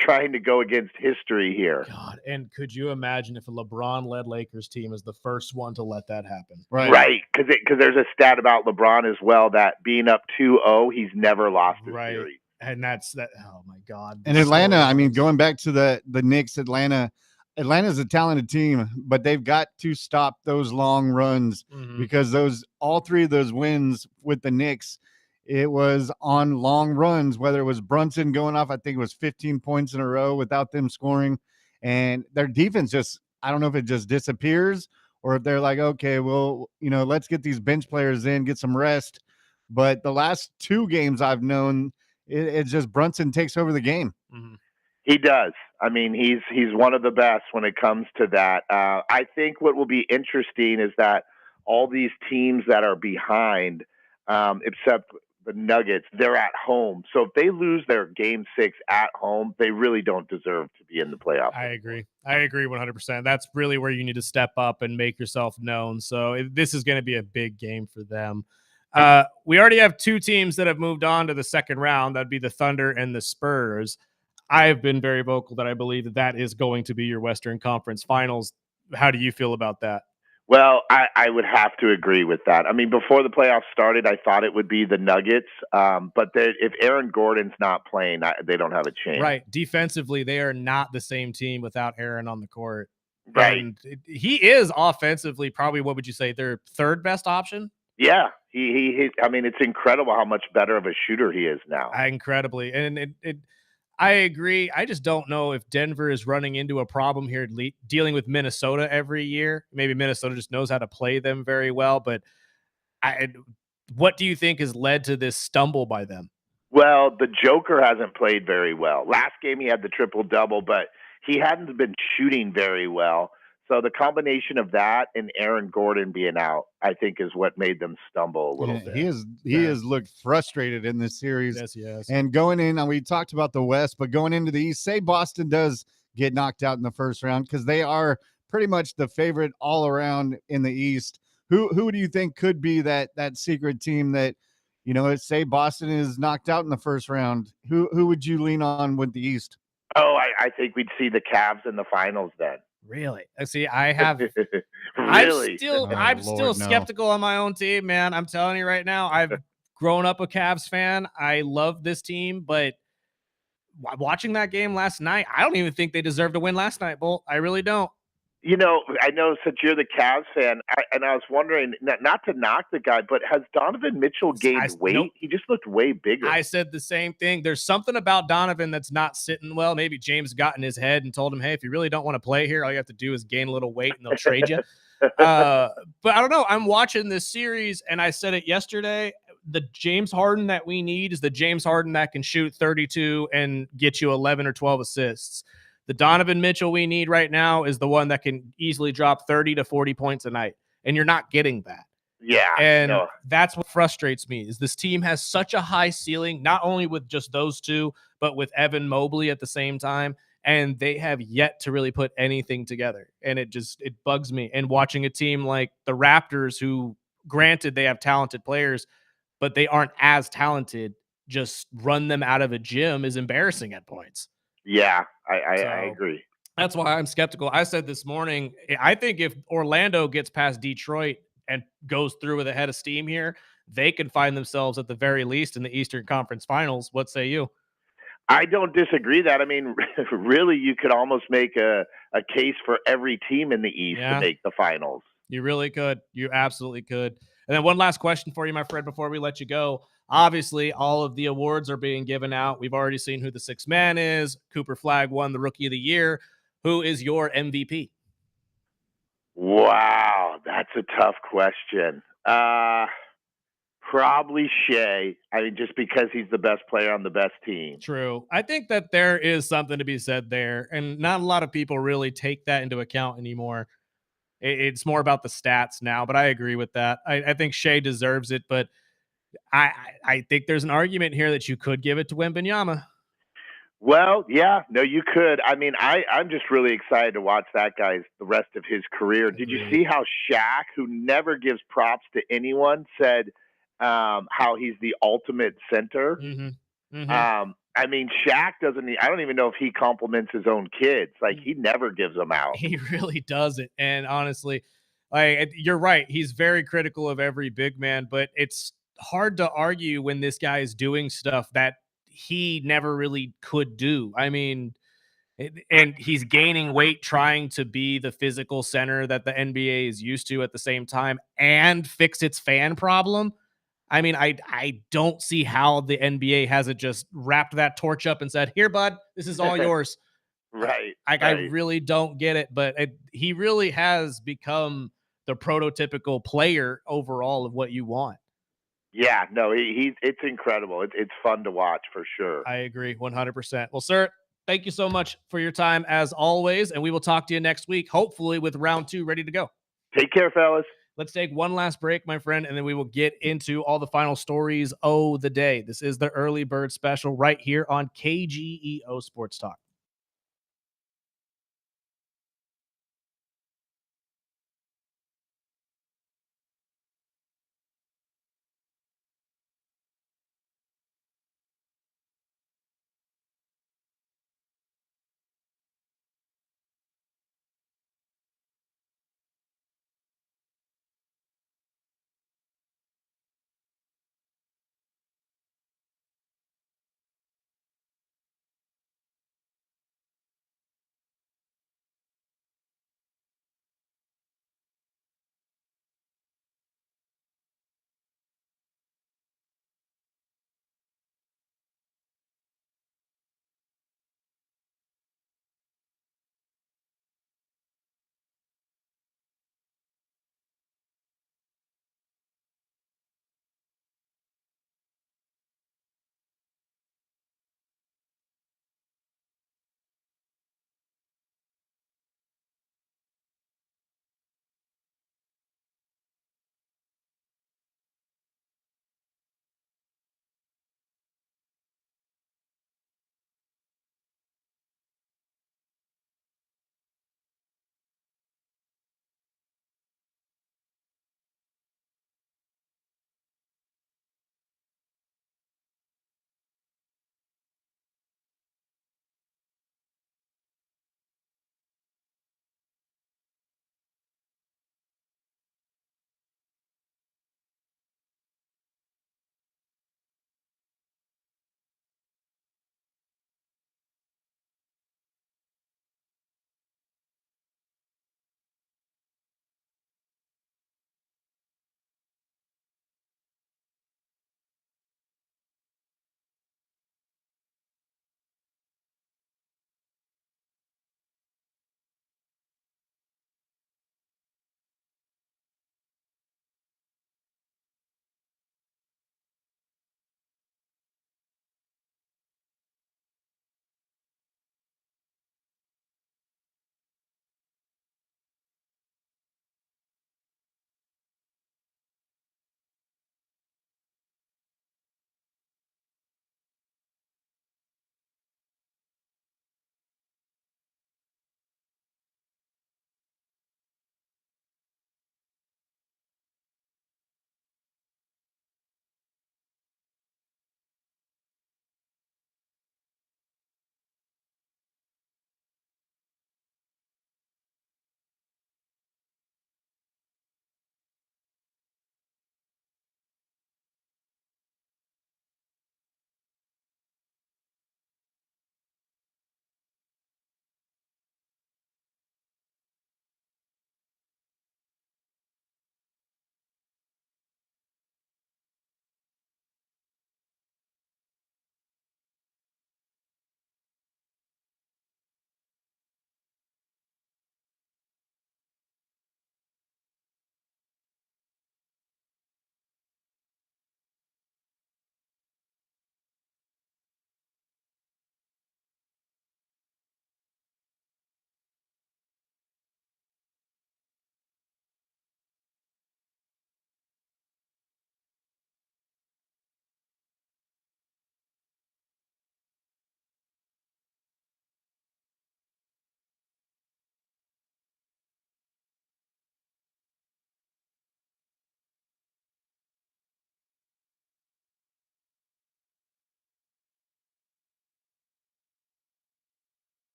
trying to go against history here. God, and could you imagine if a LeBron-led Lakers team is the first one to let that happen? Right, because there's a stat about LeBron as well that being up 2-0, he's never lost a series. And that's that. Oh my God! And Atlanta, I mean, going back to the Knicks, Atlanta's a talented team, but they've got to stop those long runs because all 3 of those wins with the Knicks, it was on long runs, whether it was Brunson going off, I think it was 15 points in a row without them scoring. And their defense just, I don't know if it just disappears or if they're like, okay, well, let's get these bench players in, get some rest. But the last 2 games I've known, it's just Brunson takes over the game. Mm-hmm. He does. I mean, he's one of the best when it comes to that. I think what will be interesting is that all these teams that are behind, except the Nuggets, they're at home. So if they lose their game 6 at home, they really don't deserve to be in the playoffs. I agree 100%. That's really where you need to step up and make yourself known. So this is going to be a big game for them. We already have 2 teams that have moved on to the second round. That'd be the Thunder and the Spurs. I've been very vocal that I believe that is going to be your Western Conference Finals. How do you feel about that? Well, I would have to agree with that. I mean, before the playoffs started, I thought it would be the Nuggets. But if Aaron Gordon's not playing, they don't have a chance. Right. Defensively, they are not the same team without Aaron on the court. Right. And he is offensively probably, what would you say, their 3rd best option? Yeah. He I mean, it's incredible how much better of a shooter he is now. Incredibly. And I agree. I just don't know if Denver is running into a problem here dealing with Minnesota every year. Maybe Minnesota just knows how to play them very well. But what do you think has led to this stumble by them? Well, the Joker hasn't played very well. Last game he had the triple-double, but he hadn't been shooting very well. So the combination of that and Aaron Gordon being out, I think, is what made them stumble a little bit. He has looked frustrated in this series. Yes, yes. And going in, and we talked about the West, but going into the East, say Boston does get knocked out in the first round because they are pretty much the favorite all around in the East. Who do you think could be that secret team that, say Boston is knocked out in the first round? Who would you lean on with the East? Oh, I think we'd see the Cavs in the finals then. Really? See, I have. Really? I'm still skeptical on my own team, man. I'm telling you right now. I've grown up a Cavs fan. I love this team, but watching that game last night, I don't even think they deserved to win last night, Bolt. I really don't. I know since you're the Cavs fan, and I was wondering, not to knock the guy, but has Donovan Mitchell gained weight? Nope. He just looked way bigger. I said the same thing. There's something about Donovan that's not sitting well. Maybe James got in his head and told him, hey, if you really don't want to play here, all you have to do is gain a little weight and they'll trade you. But I don't know. I'm watching this series, and I said it yesterday. The James Harden that we need is the James Harden that can shoot 32 and get you 11 or 12 assists. The Donovan Mitchell we need right now is the one that can easily drop 30 to 40 points a night, and you're not getting that. Yeah. And that's what frustrates me is this team has such a high ceiling, not only with just those two, but with Evan Mobley at the same time. And they have yet to really put anything together. And it bugs me. And watching a team like the Raptors, who granted they have talented players, but they aren't as talented, just run them out of a gym is embarrassing at points. Yeah, I agree. That's why I'm skeptical. I said this morning, I think if Orlando gets past Detroit and goes through with a head of steam here, they can find themselves at the very least in the Eastern Conference Finals. What say you? I don't disagree that. I mean, really, you could almost make a case for every team in the East to make the finals. You really could. You absolutely could. And then one last question for you, my friend, before we let you go. Obviously, all of the awards are being given out. We've already seen who the sixth man is. Cooper Flagg won the Rookie of the Year. Who is your MVP? Wow, that's a tough question. Probably Shea. I mean, just because he's the best player on the best team. True. I think that there is something to be said there, and not a lot of people really take that into account anymore. It's more about the stats now, but I agree with that. I think Shea deserves it, but I think there's an argument here that you could give it to Wembanyama. Well, yeah, no, you could. I mean, I'm just really excited to watch that guy's the rest of his career. Did you see how Shaq, who never gives props to anyone, said how he's the ultimate center? I mean, Shaq doesn't. I don't even know if he compliments his own kids. Like he never gives them out. He really doesn't. And honestly, you're right. He's very critical of every big man, but it's hard to argue when this guy is doing stuff that he never really could do. I mean, and he's gaining weight trying to be the physical center that the NBA is used to at the same time and fix its fan problem. I mean, I don't see how the NBA hasn't just wrapped that torch up and said, "Here, bud, this is all yours." Right. I really don't get it, but he really has become the prototypical player overall of what you want. Yeah, no, it's incredible. It's fun to watch for sure. I agree 100%. Well, sir, thank you so much for your time as always, and we will talk to you next week, hopefully with round 2 ready to go. Take care, fellas. Let's take one last break, my friend, and then we will get into all the final stories of the day. This is the Early Bird Special right here on KGEO Sports Talk.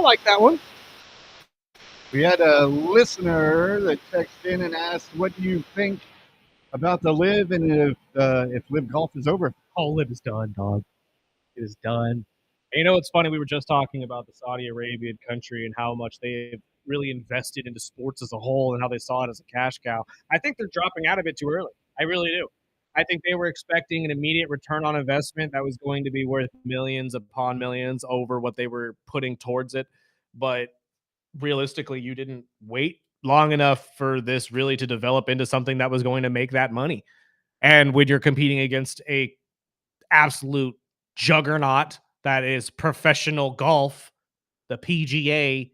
like that one. We had a listener that texted in and asked, what do you think about the LIV and if LIV golf is over? Oh, LIV is done, dog. It is done. And you know, it's funny. We were just talking about the Saudi Arabian country and how much they've really invested into sports as a whole and how they saw it as a cash cow. I think they're dropping out of it too early. I really do. I think they were expecting an immediate return on investment that was going to be worth millions upon millions over what they were putting towards it. But realistically, you didn't wait long enough for this really to develop into something that was going to make that money. And when you're competing against a absolute juggernaut that is professional golf, the PGA,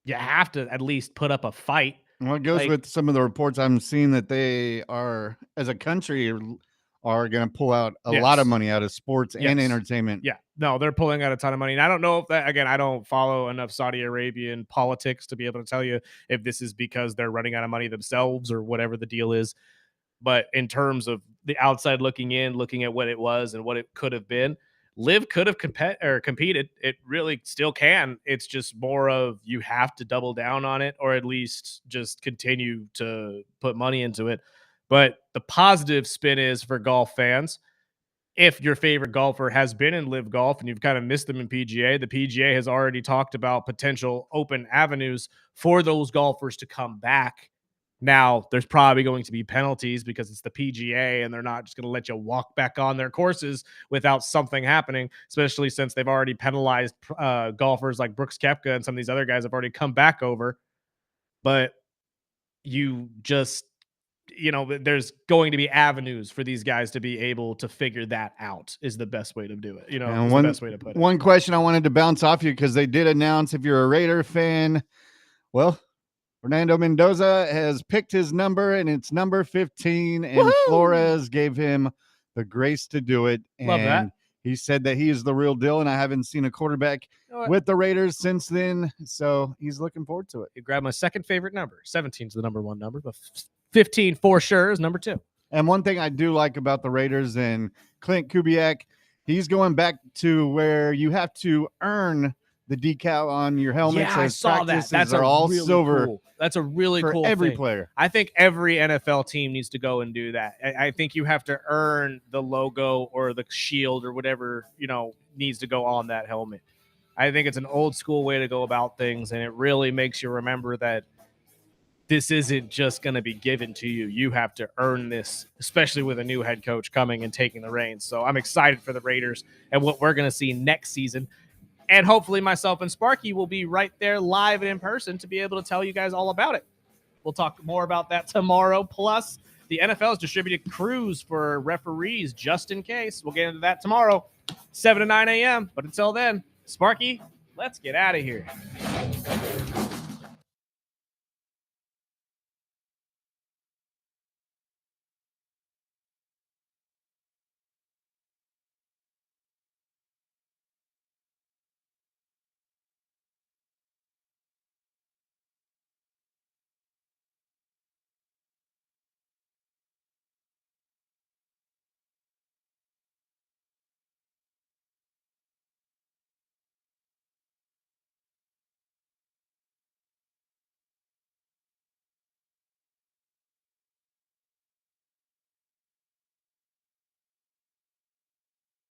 you have to at least put up a fight. Well, it goes with some of the reports I'm seeing that they are, as a country, are going to pull out a lot of money out of sports and entertainment. Yeah. No, they're pulling out a ton of money. And I don't know if that, again, I don't follow enough Saudi Arabian politics to be able to tell you if this is because they're running out of money themselves or whatever the deal is. But in terms of the outside looking in, looking at what it was and what it could have been, LIV could have competed. It really still can. It's just more of you have to double down on it or at least just continue to put money into it. But the positive spin is for golf fans, if your favorite golfer has been in LIV Golf and you've kind of missed them in PGA, the PGA has already talked about potential open avenues for those golfers to come back. Now, there's probably going to be penalties because it's the PGA and they're not just going to let you walk back on their courses without something happening, especially since they've already penalized golfers like Brooks Koepka and some of these other guys have already come back over. But you just, there's going to be avenues for these guys to be able to figure that out is the best way to do it. And the best way to put it. One question I wanted to bounce off you because they did announce if you're a Raider fan, well, Fernando Mendoza has picked his number, and it's number 15, and Woo-hoo! Flores gave him the grace to do it. Love that. And he said that he is the real deal, and I haven't seen a quarterback with the Raiders since then, so he's looking forward to it. You grab my second favorite number. 17 is the number one number, but 15 for sure is number 2. And one thing I do like about the Raiders and Clint Kubiak, he's going back to where you have to earn the decal on your helmet. Yeah, I saw that. That's all really silver. Cool. That's a really for cool every thing. player. I think every NFL team needs to go and do that. I think you have to earn the logo or the shield or whatever, needs to go on that helmet. I think it's an old school way to go about things, and it really makes you remember that this isn't just going to be given to you. You have to earn this, especially with a new head coach coming and taking the reins. So I'm excited for the Raiders and what we're going to see next season. And hopefully myself and Sparky will be right there live and in person to be able to tell you guys all about it. We'll talk more about that tomorrow. Plus, the NFL has distributed crews for referees just in case. We'll get into that tomorrow, 7 to 9 a.m. But until then, Sparky, let's get out of here.